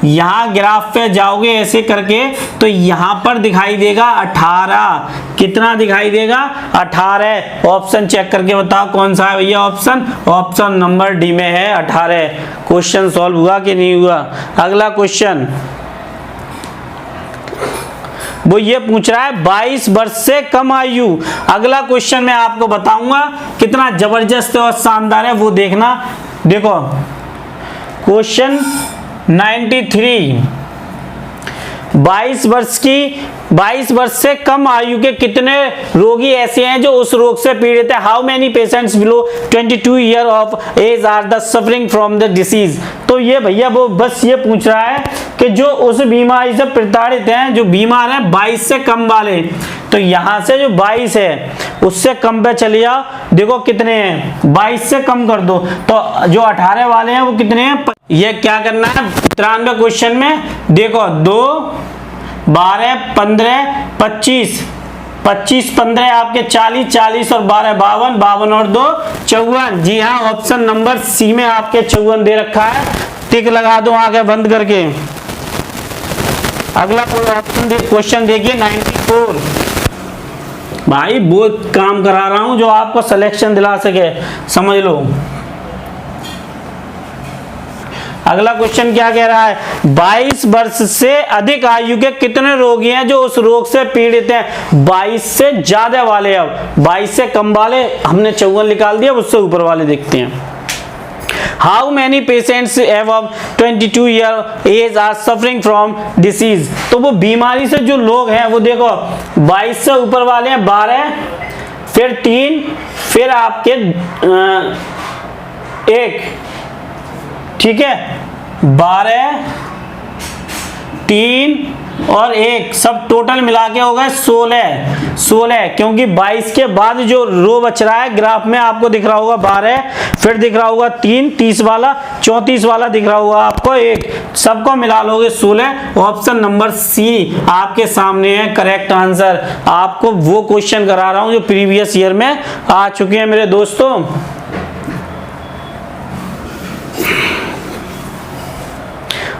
यहां ग्राफ पे जाओगे ऐसे करके तो यहां पर दिखाई देगा 18। कितना दिखाई देगा 18। ऑप्शन चेक करके बताओ कौन सा है भैया ऑप्शन। ऑप्शन नंबर डी में है 18। क्वेश्चन सॉल्व हुआ कि नहीं हुआ। अगला क्वेश्चन वो ये पूछ रहा है 22 वर्ष से कम आयु। अगला क्वेश्चन मैं आपको बताऊंगा कितना जबरदस्त और शानदार है, वो देखना। देखो क्वेश्चन 93, 22 वर्ष से कम आयु के कितने रोगी ऐसे हैं जो उस रोग से पीड़ित है? How many patients below 22 year of age are the suffering from the disease. तो ये भैया वो बस ये पूछ रहा है कि जो उस बीमारी से प्रताड़ित हैं, जो बीमार हैं 22 से कम वाले। तो यहां से जो 22 है उससे कम पे चले जाओ, देखो कितने हैं, 22 से कम कर दो तो जो 18 वाले हैं वो कितने हैं। ये क्या करना है 93 क्वेश्चन में, देखो 2 12 15 25, 25 15 आपके 40, 40 और 12 52, 52 और 2 54। जी हाँ, ऑप्शन नंबर सी में आपके 54 दे रखा है। टिक लगा दो आंखें बंद करके। अगला ऑप्शन क्वेश्चन देखिए 94। भाई वो काम करा रहा हूं जो आपको सिलेक्शन दिला सके, समझ लो। अगला क्वेश्चन क्या कह रहा है, 22 वर्ष से अधिक आयु के कितने रोगी हैं जो उस रोग से पीड़ित हैं? 22 से ज्यादा वाले। अब 22 से कम वाले हमने 54 निकाल दिया, उससे ऊपर वाले देखते हैं। How many patients above 22 year age are suffering from disease. तो वो बीमारी से जो लोग हैं वो देखो 22 से ऊपर वाले हैं 12, फिर 3, फिर आपके 1, ठीक है, 12 3 और 1 सब टोटल मिला के हो गए 16। क्योंकि 22 के बाद जो रो बच रहा है ग्राफ में आपको दिख रहा होगा 12, फिर दिख रहा होगा 3, 30 वाला, 34 वाला दिख रहा होगा आपको 1, सबको मिला लोगे 16। ऑप्शन नंबर सी आपके सामने है करेक्ट आंसर। आपको वो क्वेश्चन करा रहा हूं जो प्रीवियस ईयर में आ चुके हैं मेरे दोस्तों।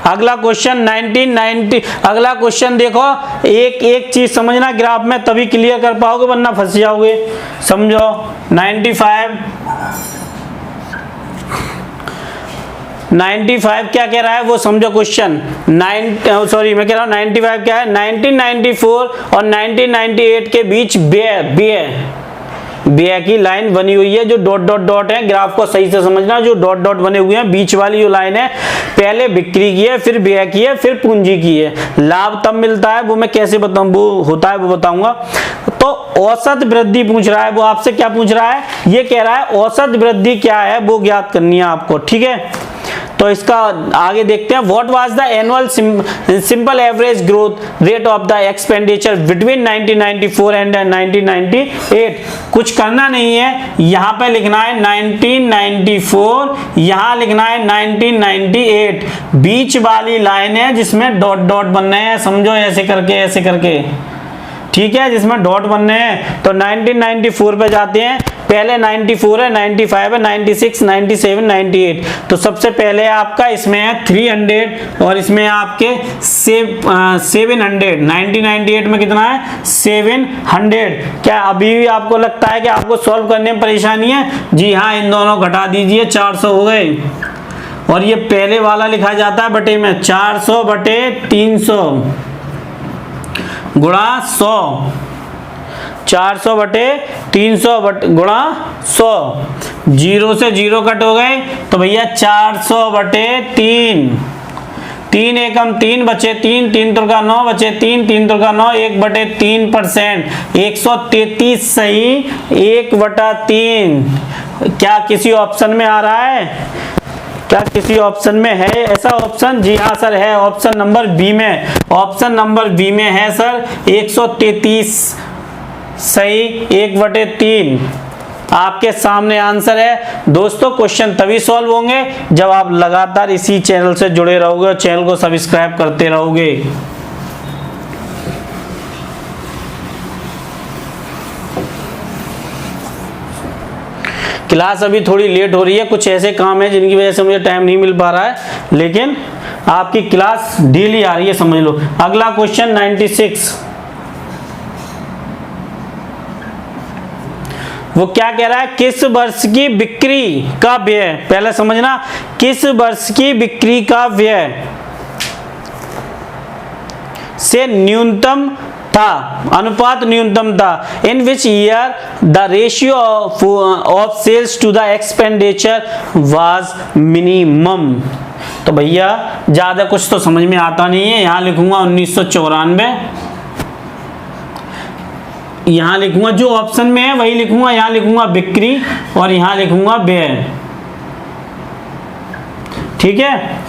अगला क्वेश्चन 1990। अगला क्वेश्चन देखो, एक चीज समझना ग्राफ में तभी क्लियर कर पाओगे वरना फंस जाओगे, समझो। 95 क्या कह रहा है वो समझो क्वेश्चन। मैं कह रहा हूं 95 क्या है, 1994 और 1998 के बीच व्यय की लाइन बनी हुई है, जो डॉट डॉट डॉट है। ग्राफ को सही से समझना, जो डॉट डॉट बने हुए हैं बीच वाली जो लाइन है, पहले बिक्री की है, फिर व्यय की है, फिर पूंजी की है। लाभ तब मिलता है, वो मैं कैसे बताऊं, वो होता है वो बताऊंगा। तो औसत वृद्धि पूछ रहा है वो आपसे, क्या पूछ रहा है, ये कह रहा है औसत वृद्धि क्या है वो ज्ञात करनी है आपको, ठीक है। तो इसका आगे देखते हैं। What was the annual simple average growth rate of the expenditure between 1994 and 1998। कुछ करना नहीं है, यहाँ पे लिखना है 1994, यहाँ लिखना है 1998। बीच वाली लाइन है जिसमें डॉट डॉट बनने हैं, समझो ऐसे करके, ठीक है, जिसमें डॉट बनने हैं। तो 1994 पे जाते हैं, पहले 94 है, 95 है, 96, 97, 98। तो सबसे पहले आपका इसमें है 300 और इसमें आपके 700। 1998 में कितना है 700। क्या अभी भी आपको लगता है कि आपको सॉल्व करने में परेशानी है? जी हाँ, इन दोनों घटा दीजिए, 400 हो गए। और ये पहले वाला लिखा जाता है बटे में, 400 बटे 300 गुणा 100, 400 बटे 300 गुणा 100। 0 से 0 कट हो गए, तो भैया 400 बटे 3, 3 एकम 3 बचे 3, 3 त्रिका 9 बचे 3, 3 त्रिका 9, 1 बटे 3%, 133 सही, 1/3। क्या किसी ऑप्शन में आ रहा है? क्या किसी ऑप्शन में है ऐसा ऑप्शन? जी हाँ सर है, ऑप्शन नंबर बी में, ऑप्शन नंबर बी में है सर 133 सही, 1/3 आपके सामने आंसर है। दोस्तों क्वेश्चन तभी सॉल्व होंगे जब आप लगातार इसी चैनल से जुड़े रहोगे और चैनल को सब्सक्राइब करते रहोगे। क्लास अभी थोड़ी लेट हो रही है, कुछ ऐसे काम है जिनकी वजह से मुझे टाइम नहीं मिल पा रहा है, लेकिन आपकी क्लास डेली आ रही है, समझ लो। अगला क्वेश्चन 96, वो क्या कह रहा है, किस वर्ष की बिक्री का व्यय, पहले समझना, किस वर्ष की बिक्री का व्यय से न्यूनतम था, अनुपात न्यूनतम था। In which year the ratio of sales to the expenditure was minimum. तो भैया ज्यादा कुछ तो समझ में आता नहीं है, यहां लिखूंगा 1994, यहां लिखूंगा जो ऑप्शन में है वही लिखूंगा, यहां लिखूंगा बिक्री और यहां लिखूंगा व्यय। ठीक है,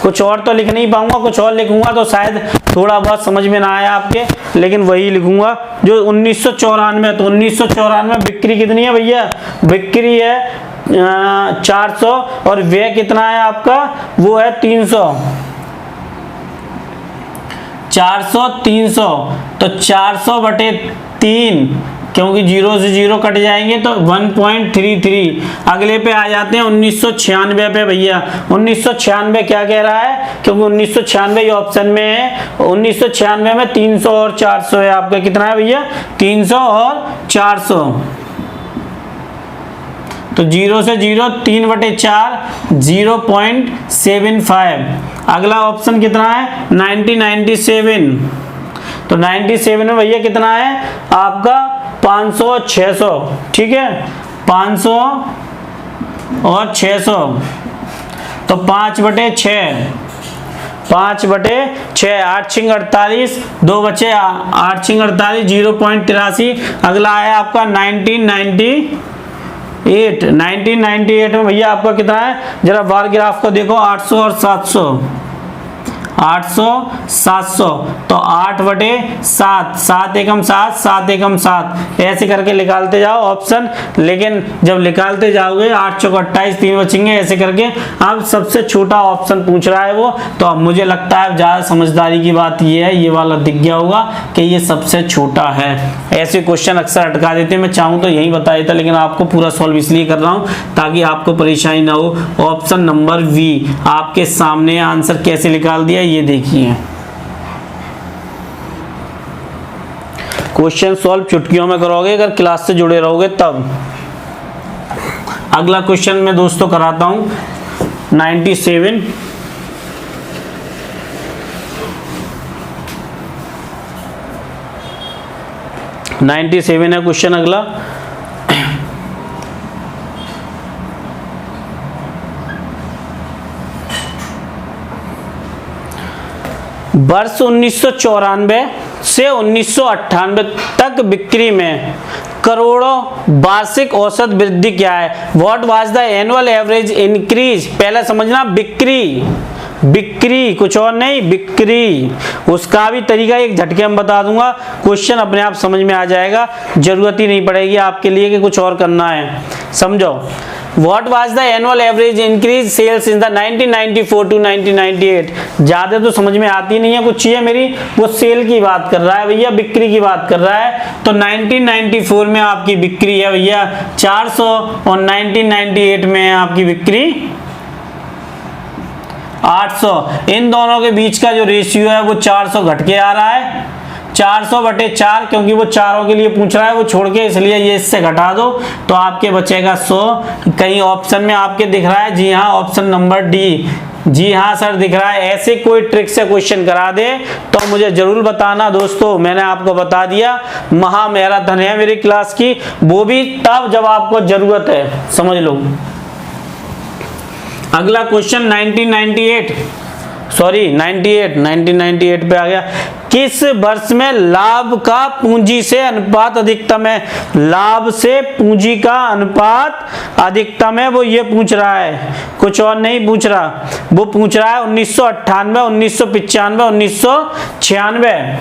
कुछ और तो लिख नहीं पाऊंगा, कुछ और लिखूंगा तो शायद थोड़ा बहुत समझ में ना आया आपके, लेकिन वही लिखूंगा जो 1994। तो 1994 बिक्री कितनी है भैया, बिक्री है 400 और व्यय कितना है आपका, वो है 300। 400 300 तो 400 बटे 3, क्योंकि 0 से 0 कट जाएंगे तो 1.33। अगले पे आ जाते हैं 1996 पे भैया। 1996 क्या कह रहा है, क्योंकि 1996 ये ऑप्शन में है। 1996 में 300 और 400 है आपका, कितना है भैया 300 और 400। तो 0 से 0 3 बटे 4 0.75। अगला ऑप्शन कितना है 1997। तो 97 में भैया कितना है आपका 500 600। ठीक है, 500 और 600 तो 5 बटे 6, 5 बटे 6, 8 छिंग 48, 2 बचे 8 छिंग 48, 0.83। अगला है आपका 1998 में भैया आपका कितना है, जरा बार ग्राफ को देखो, 800 और 700, 800 700 तो 8 बटे 7, 7 एकम 7, 7 एकम 7, ऐसे करके निकालते जाओ ऑप्शन। लेकिन जब निकालते जाओगे 8 चौक 28, 3 बचेंगे, ऐसे करके। अब सबसे छोटा ऑप्शन पूछ रहा है वो, तो अब मुझे लगता है ज्यादा समझदारी की बात ये है, ये वाला दिख गया होगा कि ये सबसे छोटा है। ऐसे क्वेश्चन अक्सर अटका देते हैं, मैं चाहूँ तो यही बता देता, लेकिन आपको पूरा सॉल्व इसलिए कर रहा हूँ ताकि आपको परेशानी ना हो। ऑप्शन नंबर वी आपके सामने, आंसर कैसे निकाल दिया ये देखिए। क्वेश्चन सॉल्व चुटकियों में करोगे अगर क्लास से जुड़े रहोगे तब। अगला क्वेश्चन मैं दोस्तों कराता हूं 97। है क्वेश्चन अगला। वर्ष 1994 से 1998 तक बिक्री में करोड़ों वार्षिक औसत वृद्धि क्या है। What was the annual average increase. पहले समझना बिक्री, बिक्री कुछ और नहीं, बिक्री। उसका भी तरीका एक झटके में बता दूंगा, क्वेश्चन अपने आप समझ में आ जाएगा, जरूरत ही नहीं पड़ेगी आपके लिए कि कुछ और करना है। समझो, What was the annual average increase sales in the 1994 to 1998। ज्यादा तो समझ में आती नहीं है कुछ चीजें मेरी, वो सेल की बात कर रहा है भैया, बिक्री की बात कर रहा है। तो 1994 में आपकी बिक्री है भैया 400 और 1998 में आपकी बिक्री 800। इन दोनों के बीच का जो रेशियो है वो 400 घट के आ रहा है, 400 बटे 4, क्योंकि वो चारों के लिए पूछ रहा है वो छोड़ के, इसलिए ये इससे घटा दो तो आपके बचेगा 100। कहीं ऑप्शन में आपके दिख रहा है, जी हाँ ऑप्शन नंबर डी, जी हाँ सर दिख रहा है। ऐसे कोई ट्रिक से क्वेश्चन करा दे तो मुझे जरूर बताना दोस्तों। मैंने आपको बता दिया महा मैराथन है मेरी क्लास की, वो भी तब जब आपको जरूरत है, समझ लो। अगला क्वेश्चन 1998 पे आ गया। किस वर्ष में लाभ का पूंजी से अनुपात अधिकतम है। लाभ से पूंजी का अनुपात अधिकतम है, वो ये पूछ रहा है, कुछ और नहीं पूछ रहा। वो पूछ रहा है 1998, 1995, 1996।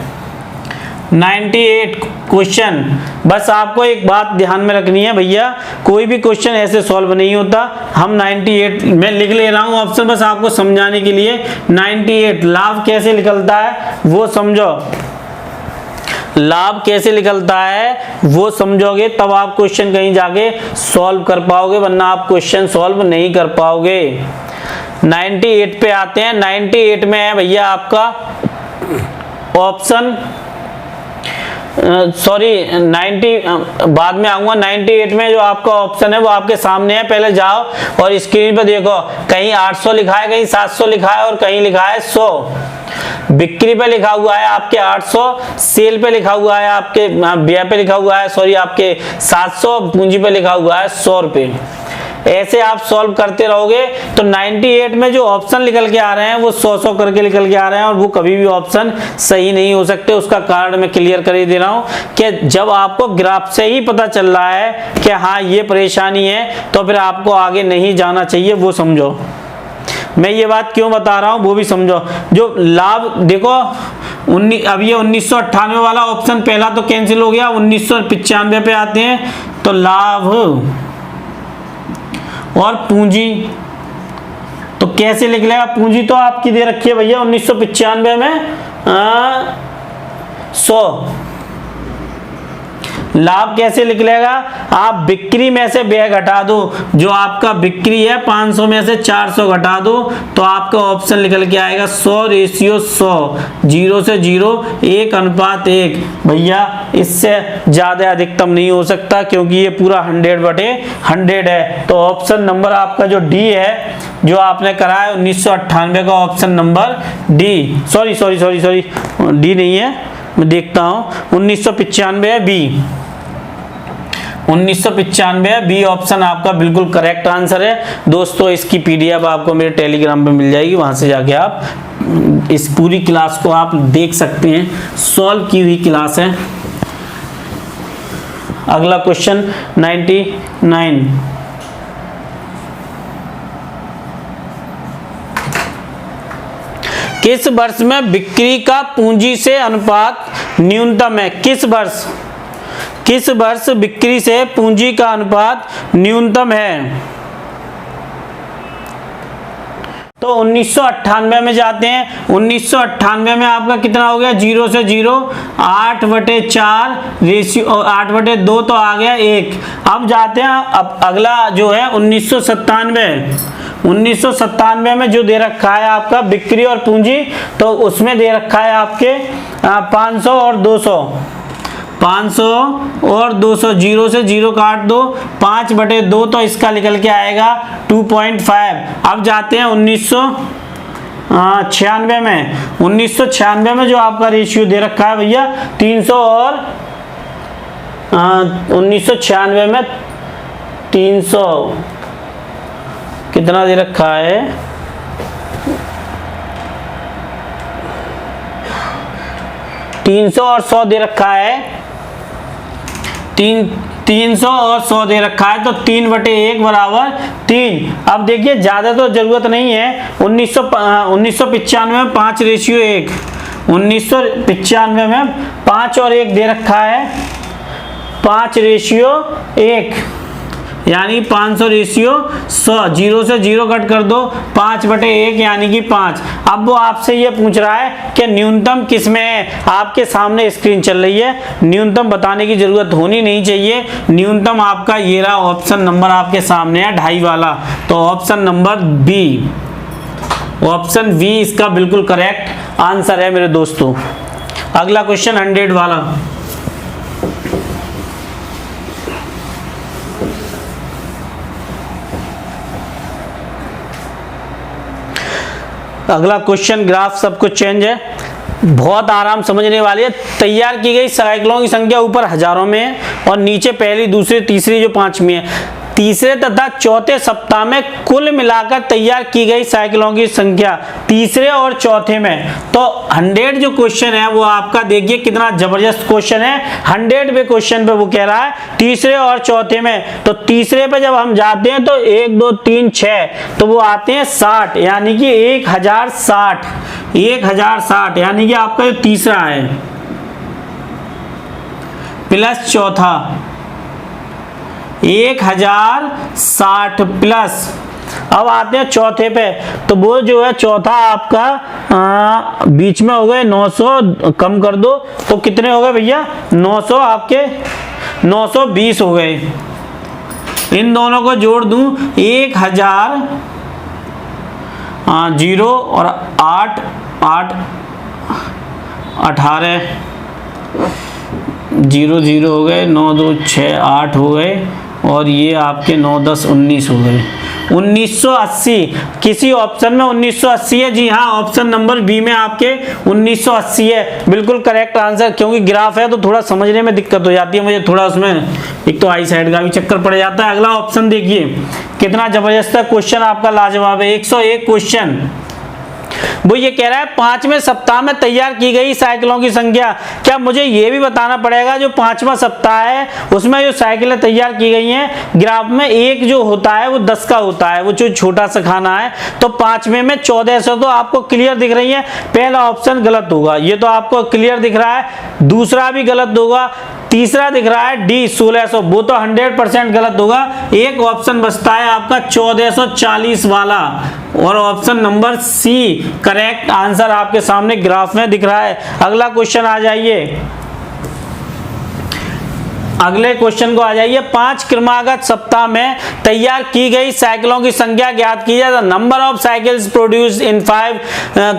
98 क्वेश्चन। बस आपको एक बात ध्यान में रखनी है भैया, कोई भी क्वेश्चन ऐसे सॉल्व नहीं होता। हम 98 में लिख ले रहा हूं ऑप्शन बस आपको समझाने के लिए। 98 लाभ कैसे निकलता है वो समझो, लाभ कैसे निकलता है वो समझोगे तब आप क्वेश्चन कहीं जाके सॉल्व कर पाओगे, वरना आप क्वेश्चन सॉल्व नहीं कर पाओगे। 98 पे आते हैं। 98 में है भैया आपका ऑप्शन, सॉरी 90 बाद में आऊंगा। 98 में जो आपका ऑप्शन है वो आपके सामने है, पहले जाओ और स्क्रीन पर देखो, कहीं 800 लिखा है, कहीं 700 लिखा है और कहीं लिखा है 100। बिक्री पे लिखा हुआ है आपके 800, सेल पे लिखा हुआ है आपके व्यय पे लिखा हुआ है सॉरी आपके 700, पूंजी पे लिखा हुआ है 100 रुपए। ऐसे आप सॉल्व करते रहोगे तो 98 में जो ऑप्शन निकल के आ रहे हैं वो 100 करके निकल के आ रहे हैं और वो कभी भी ऑप्शन सही नहीं हो सकते। उसका कारण मैं क्लियर कर ही दे रहा हूं कि जब आपको ग्राफ से ही पता चल रहा है कि हाँ ये परेशानी है तो फिर आपको आगे नहीं जाना चाहिए, वो समझो। मैं ये बात क्यों बता रहा हूं वो भी समझो। जो लाभ देखो अब ये 1998 वाला ऑप्शन पहला तो कैंसिल हो गया, 1995 पे आते हैं तो लाभ और पूंजी तो कैसे लिख लेगा। पूंजी तो आपकी दे रखी है भैया 1995 में 100। लाभ कैसे निकलेगा, आप बिक्री में से व्यय घटा दो, जो आपका बिक्री है 500 में से 400 घटा दो तो आपका ऑप्शन निकल के आएगा 100/100, 0 से 0, 1:1। भैया इससे ज्यादा अधिकतम नहीं हो सकता क्योंकि ये पूरा 100/100 है। तो ऑप्शन नंबर आपका जो डी है जो आपने करा है 1998 का option number D, sorry D नहीं है, मैं देखता हूं 1995 है बी, 1995 है बी ऑप्शन आपका बिल्कुल करेक्ट आंसर है। दोस्तों इसकी पीडीएफ आपको मेरे टेलीग्राम पे मिल जाएगी, वहां से जाके आप इस पूरी क्लास को आप देख सकते हैं, सॉल्व की हुई क्लास है। अगला क्वेश्चन 99, किस वर्ष में बिक्री का पूंजी से अनुपात न्यूनतम है। किस वर्ष बिक्री से पूंजी का अनुपात न्यूनतम है। तो 1998 में जाते हैं, 1998 में आपका कितना हो गया, 0 से 0, 8/4 रेशियो 8/2 तो आ गया 1। अब जाते हैं, अब अगला जो है 1997 में जो दे रखा है आपका बिक्री और पूंजी, तो उसमें दे रखा है आपके 500 और 200, 500 और 200, 0 से 0 काट दो, 5/2 तो इसका निकल के आएगा 2.5। अब जाते हैं 1996 में, 1996 में जो आपका रेशियो दे रखा है भैया 300 और 1996 में 300 कितना दे रखा है, 300 और 100 दे रखा है, 300 और 100 दे रखा है, तो 3/1 बराबर 3। अब देखिए ज्यादा तो जरूरत नहीं है, 1995 में 5/1, 1995 में 5 और 1 दे रखा है, 5/1 यानी 500/100, 0 से 0 कट कर दो, 5/1 यानी कि 5। अब वो आपसे ये पूछ रहा है कि न्यूनतम किस में है, आपके सामने स्क्रीन चल रही है, न्यूनतम बताने की जरूरत होनी नहीं चाहिए। न्यूनतम आपका ये रहा ऑप्शन नंबर आपके सामने है 2.5 वाला, तो option number B, option B इसका बिल्कुल करेक्ट आंसर है मेरे दोस्तों। अगला क्वेश्चन 100 वाला, अगला क्वेश्चन ग्राफ सब कुछ चेंज है, बहुत आराम समझने वाली है। तैयार की गई साइकिलों की संख्या ऊपर हजारों में है और नीचे पहली, दूसरी, तीसरी जो 5वीं है। तीसरे तथा चौथे सप्ताह में कुल मिलाकर तैयार की गई साइकिलों की संख्या तीसरे और चौथे में। तो 100 जो क्वेश्चन है वो आपका देखिए कितना जबरदस्त क्वेश्चन है। 100वें क्वेश्चन पे वो कह रहा है तीसरे और चौथे में, तो तीसरे पे जब हम जाते हैं तो 1 2 3 6 तो वो आते हैं 60, यानी कि 1060, 1060 यानी कि आपका जो तीसरा है प्लस चौथा 1060 प्लस। अब आते हैं चौथे पे, तो वो जो है चौथा आपका बीच में हो गए 900, कम कर दो तो कितने हो गए भैया 900, आपके 920 हो गए। इन दोनों को जोड़ दूं 1000 0 और 8 8 18 0 0 हो गए, 9 2 6 8 हो गए और ये आपके 9 10 19 हो गए। 1980, किसी ऑप्शन में 1980 है? जी हाँ, ऑप्शन नंबर बी में आपके 1980 है, बिल्कुल करेक्ट आंसर। क्योंकि ग्राफ है तो थोड़ा समझने में दिक्कत हो जाती है मुझे, थोड़ा उसमें एक तो आई साइड का भी चक्कर पड़ जाता है। अगला ऑप्शन देखिए कितना जबरदस्त है, क्वेश्चन आपका लाजवाब है। 101 क्वेश्चन, वो ये कह रहा है 5वें सप्ताह में तैयार की गई साइकिलों की संख्या। क्या मुझे ये भी बताना पड़ेगा जो 5वां सप्ताह है उसमें जो साइकिलें तैयार की गई हैं, ग्राफ में एक जो होता है वो 10 का होता है, वो जो छोटा सा खाना है, तो 5वें में 1400 तो आपको क्लियर दिख रही है। पहला ऑप्शन गलत होगा, ये तो आपको क्लियर दिख रहा है। दूसरा भी गलत होगा, तीसरा दिख रहा है डी 1600, वो तो 100% गलत होगा। एक ऑप्शन बचता है आपका 1440 वाला, और option number C correct answer आपके सामने ग्राफ में दिख रहा है। अगला क्वेश्चन आ जाइए, अगले क्वेश्चन को आ जाइए। 5 क्रमागत सप्ताह में तैयार की गई साइकिलों की संख्या ज्ञात कीजिए। The number of cycles produced in 5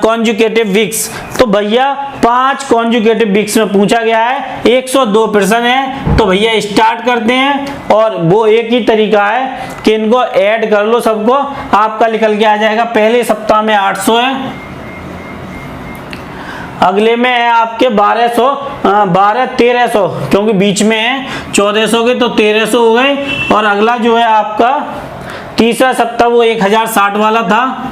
conjugative weeks. तो भैया 5 कॉन्जुकेटिव वीक्स में पूछा गया है, 102 प्रश्न है, तो भैया स्टार्ट करते हैं। और वो एक ही तरीका है कि इनको ऐड कर लो सबको, आपका निकल के आ जाएगा। पहले सप्ताह में 800 है, अगले में है आपके 1300, क्योंकि बीच में है 1400 के, तो 1300 हो गए। और अगला जो है आपका तीसरा सप्ताह वो 1060 वाला था,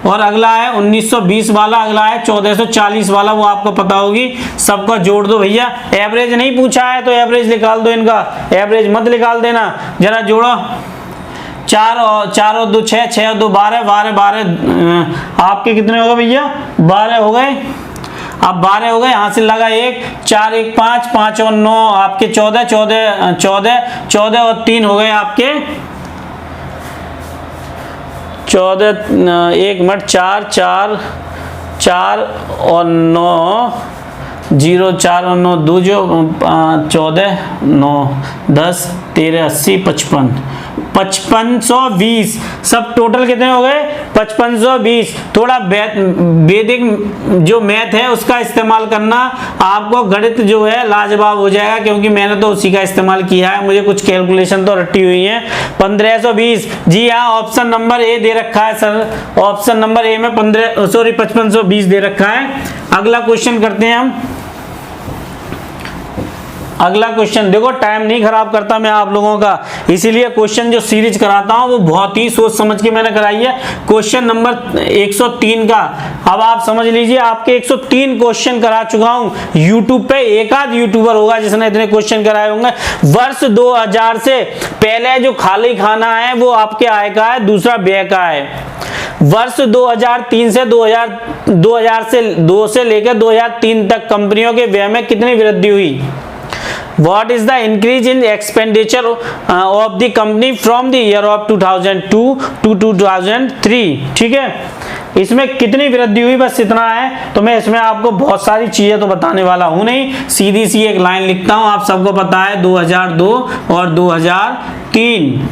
और अगला है 1920 वाला, अगला है 1440 वाला, वो आपको पता होगी। सबका जोड़ दो भैया। एवरेज नहीं पूछा है तो एवरेज निकाल दो, इनका एवरेज मत निकाल देना, जरा जोड़ो। 4 और 2 6, 6 और 2 12, 12 आपके कितने हो गए भैया? 12 हो गए। अब 12 हो गए, यहाँ से लगा 1, 4 1 5, 5 और 9 आपके 14, 14 और 3 हो गए आपके 14, 1 मिनट 4 और 9 0, 4 और 9 2 जो 14 9 10 13 80 55 5520, सब टोटल कितने हो गए? 5520। थोड़ा वैदिक जो मैथ है उसका इस्तेमाल करना, आपको गणित जो है लाजवाब हो जाएगा, क्योंकि मैंने तो उसी का इस्तेमाल किया है, मुझे कुछ कैलकुलेशन तो रटी हुई है। 1520, जी हाँ, ऑप्शन नंबर ए दे रखा है सर, ऑप्शन नंबर ए में 5520 दे रखा है। अगला क्वेश्चन करते हैं हम। अगला क्वेश्चन देखो, टाइम नहीं खराब करता मैं आप लोगों का, इसीलिए क्वेश्चन जो सीरीज कराता हूं वो बहुत ही सोच समझ के मैंने कराई है। क्वेश्चन नंबर 103 का, अब आप समझ लीजिए, आपके 103 क्वेश्चन करा चुका हूं यूट्यूब पे। एक आध यूट्यूबर होगा जिसने इतने क्वेश्चन कराए होंगे। वर्ष 2000 से पहले जो खाली खाना है वो आपके आय का है, दूसरा व्यय का है। वर्ष 2003 से 2002 से लेकर 2003 तक कंपनियों के व्यय में कितनी वृद्धि हुई? What is the increase in expenditure of the company from the year of 2002 to 2003? ठीक है, इसमें कितनी वृद्धि हुई, बस इतना है। तो मैं इसमें आपको बहुत सारी चीजें तो बताने वाला हूं नहीं, सीधी सी एक लाइन लिखता हूं, आप सबको पता है 2002 और 2003।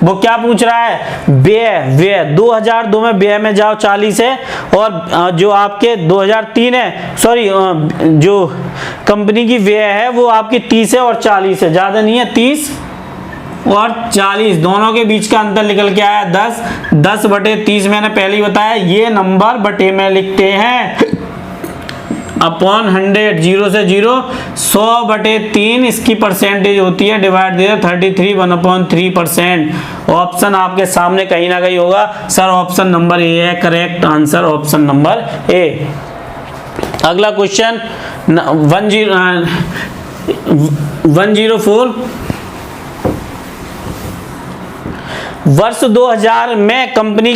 वो क्या पूछ रहा है? व्यय 2002 में व्यय में जाओ 40 है, और जो आपके 2003 है, सॉरी जो कंपनी की व्यय है वो आपकी 30 है और 40 है, ज्यादा नहीं है, 30 और 40 दोनों के बीच का अंतर निकल के आया 10। 10/30 मैंने पहले ही बताया, ये नंबर बटे में लिखते हैं अपॉन 100, 0 से 0, 100/3 इसकी परसेंटेज होती है, डिवाइड दे 33 1/3%। ऑप्शन आपके सामने कहीं ना कहीं होगा सर, ऑप्शन नंबर ए है correct answer, option number A. अगला क्वेश्चन 104, वर्ष 2000 में कंपनी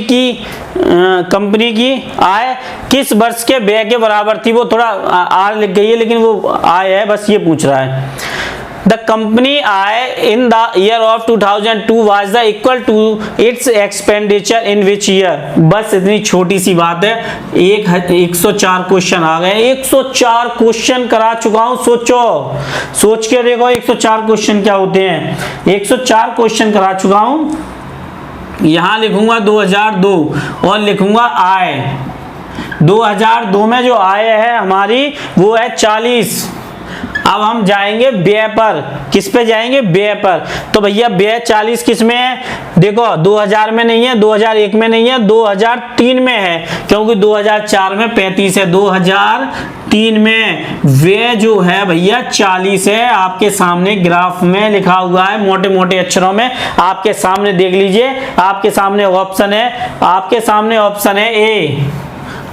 की आय किस वर्ष के व्यय के बराबर थी? वो थोड़ा आर लिख गई है लेकिन वो आय है, बस ये पूछ रहा है। द कंपनी आय in the year of 2002 was the equal to its expenditure in which year? बस इतनी छोटी सी बात है। 104 क्वेश्चन आ गए, 104 क्वेश्चन करा चुका हूं। सोच के देखो 104 क्वेश्चन क्या होते हैं। 104 क्वेश्चन करा चुका हूं। यहां लिखूंगा 2002 और लिखूंगा आय। 2002 में जो आय है हमारी वो है 40, अब हम जाएंगे व्यय पर। किस पे जाएंगे? व्यय पर। तो भैया व्यय 40 किस में है? देखो 2000 में नहीं है, 2001 में नहीं है, 2003 में है, क्योंकि 2004 में 35 है, 2003 में व्यय जो है भैया 40 है। आपके सामने ग्राफ में लिखा हुआ है मोटे मोटे अक्षरों में, आपके सामने देख लीजिए। आपके सामने ऑप्शन है, आपके सामने ऑप्शन है ए,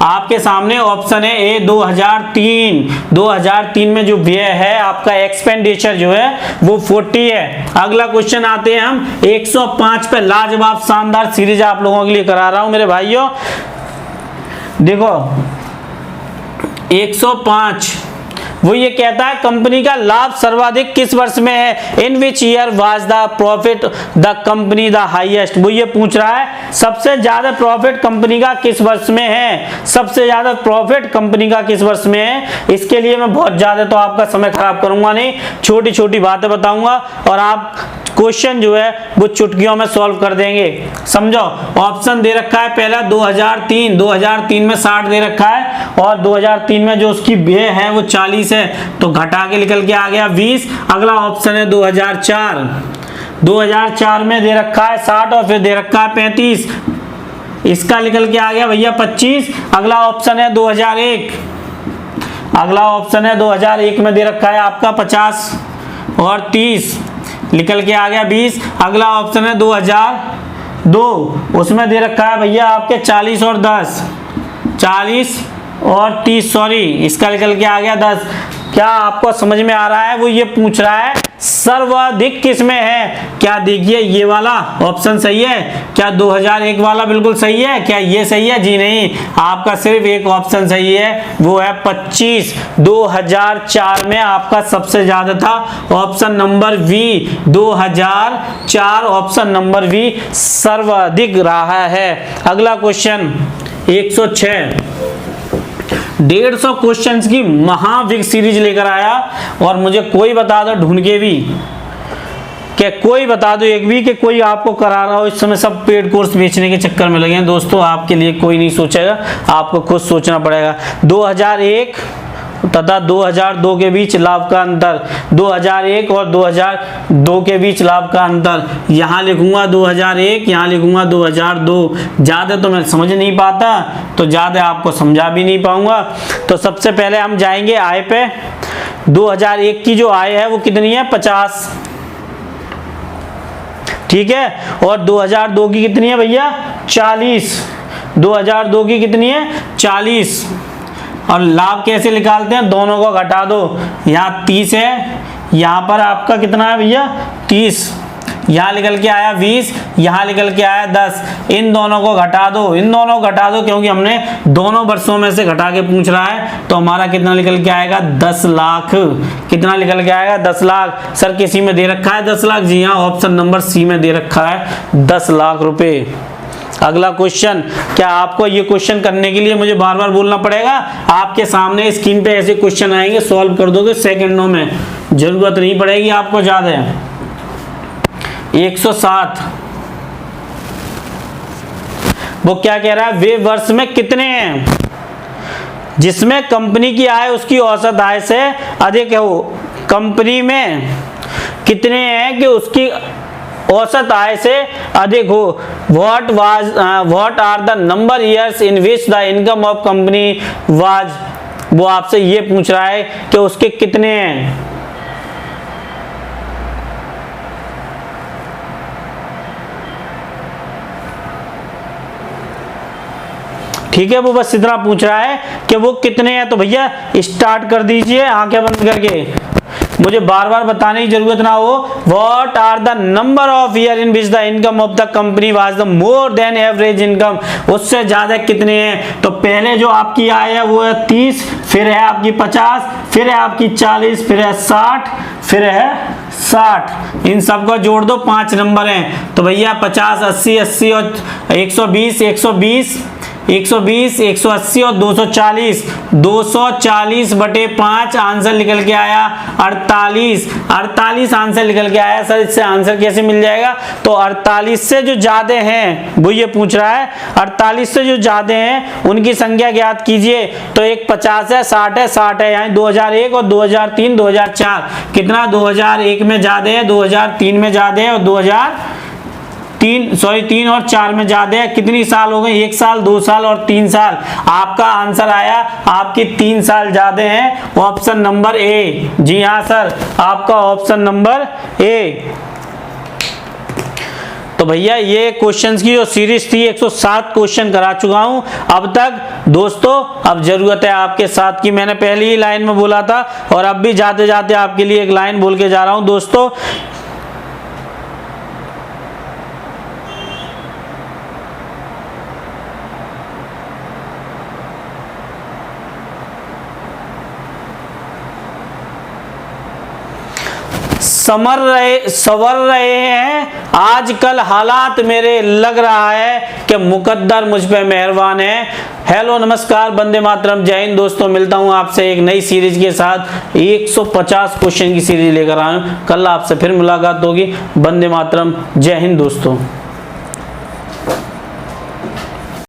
आपके सामने ऑप्शन है ए 2003 में जो व्यय है आपका एक्सपेंडिचर जो है वो 40 है। अगला क्वेश्चन आते हैं हम 105 पे। लाजवाब शानदार सीरीज आप लोगों के लिए करा रहा हूं मेरे भाइयों। देखो 105 वो ये कहता है कंपनी का लाभ सर्वाधिक किस वर्ष में है? In which year was the profit the company the highest. वो ये पूछ रहा है सबसे ज्यादा प्रॉफिट कंपनी का किस वर्ष में है? सबसे ज्यादा प्रॉफिट कंपनी का किस वर्ष में है? इसके लिए मैं बहुत ज्यादा तो आपका समय खराब करूंगा नहीं, छोटी छोटी बातें बताऊंगा और आप क्वेश्चन जो है वो चुटकियों में सॉल्व कर देंगे। समझो, ऑप्शन दे रखा है पहला 2003 में 60 दे रखा है और 2003 में जो उसकी व्यय है वो 40 है, तो घटा के निकल के आ गया 20। अगला ऑप्शन है 2004 में दे रखा है 60 और फिर दे रखा है 35, इसका निकल के आ गया भैया 25। अगला ऑप्शन है 2001, अगला ऑप्शन है 2001 में दे रखा है आपका 50 और 30, निकल के आ गया 20। अगला ऑप्शन है 2002, उसमें दे रखा है भैया आपके 40 और 10, 40 और 30, सॉरी इसका निकल के आ गया 10। क्या आपको समझ में आ रहा है? वो ये पूछ रहा है सर्वाधिक किस में है। क्या देखिए ये वाला ऑप्शन सही है? क्या 2001 वाला बिल्कुल सही है? क्या ये सही है? जी नहीं, आपका सिर्फ एक ऑप्शन सही है, वो है 25। 2004 में आपका सबसे ज्यादा था, option number B 2004, option number B सर्वाधिक रहा है। अगला क्वेश्चन 106, 150 क्वेश्चंस की महाविग सीरीज लेकर आया और मुझे कोई बता दो ढूंढ के भी, कि कोई बता दो एक भी कि कोई आपको करा रहा हो। इस समय सब पेड कोर्स बेचने के चक्कर में लगे हैं दोस्तों, आपके लिए कोई नहीं सोचेगा, आपको खुद सोचना पड़ेगा। 2001 तथा 2002 के बीच लाभ का अंतर, 2001 और 2002 के बीच लाभ का अंतर, यहाँ लिखूंगा 2001, यहाँ लिखूंगा 2002। ज़्यादा तो मैं समझ नहीं पाता, तो ज़्यादा आपको समझा भी नहीं पाऊंगा। तो सबसे पहले हम जाएंगे आय पे। 2001 की जो आय है वो कितनी है? 50, ठीक है। और 2002 की कितनी है भैया? 40। 2002 की कितनी है? 40। और लाभ कैसे निकालते हैं? दोनों को घटा दो, यहाँ 30 है, यहाँ पर आपका कितना है भैया? 30, यहाँ निकल के आया 20, यहाँ निकल के आया 10। इन दोनों को घटा दो, इन दोनों को घटा दो, क्योंकि हमने दोनों वर्षों में से घटा के पूछ रहा है। तो हमारा कितना निकल के आएगा? 10 लाख। कितना निकल के आएगा? 10 लाख। सर किसी में दे रखा है 10 लाख? जी हाँ, ऑप्शन नंबर सी में दे रखा है 10 लाख रुपए। अगला क्वेश्चन, क्या आपको ये क्वेश्चन करने के लिए मुझे बार बार बोलना पड़ेगा? आपके सामने स्क्रीन पे ऐसे क्वेश्चन आएंगे, सॉल्व कर दोगे सेकंडों में, जरूरत नहीं पड़ेगी आपको ज्यादा। 107, वो क्या कह रहा है? वे वर्ष में कितने हैं जिसमें कंपनी की आय उसकी औसत आय से अधिक हो। कंपनी में कितने हैं कि उसकी औसत आय से अधिक हो। What are the number years in which the income of company was। वो आपसे ये पूछ रहा है कि उसके कितने हैं। ठीक है, वो बस इतना पूछ रहा है कि वो कितने हैं। तो भैया स्टार्ट कर दीजिए आंखें बंद करके, मुझे बार बार बताने की जरूरत ना हो। What are the number of year in which the income of the company was the more than average income। उससे ज्यादा कितने हैं। तो पहले जो आपकी आय है वो है 30, फिर है आपकी 50, फिर है आपकी 40, फिर है 60, फिर है 60। इन सबको जोड़ दो, 5 नंबर हैं। तो भैया 50, 80, 80 और 120, 120, 120, 180 और 240। 240 बटे 5 आंसर निकल के आया 48। 48 आंसर निकल के आया। सर इससे आंसर कैसे मिल जाएगा? तो 48 से जो ज्यादा हैं वो ये पूछ रहा है, 48 से जो ज्यादा हैं उनकी संख्या ज्ञात कीजिए। तो एक 50 है, 60 है, 60 है, यानी 2001 और 2003, 2004। कितना? 2001 में ज्यादा है, 2003 में ज्यादा है और 3 और 4 में ज्यादा है। कितनी साल हो गए? 1 साल, 2 साल और 3 साल। आपका आंसर आया आपके 3 साल ज्यादा हैं, ऑप्शन नंबर ए। जी हाँ सर, आपका ऑप्शन नंबर ए। तो भैया ये क्वेश्चंस की जो सीरीज थी 107 क्वेश्चन करा चुका हूं अब तक दोस्तों। अब जरूरत है आपके साथ की, मैंने पहली ही लाइन में बोला था और अब भी जाते जाते आपके लिए एक लाइन बोल के जा रहा हूं दोस्तों। संवर रहे हैं आजकल हालात मेरे, लग रहा है कि मुकद्दर मुझ पे मेहरबान है। हेलो नमस्कार, वंदे मातरम, जय हिंद दोस्तों। मिलता हूं आपसे एक नई सीरीज के साथ। 150 क्वेश्चन की सीरीज लेकर आया हूं। कल आपसे फिर मुलाकात होगी। वंदे मातरम, जय हिंद दोस्तों।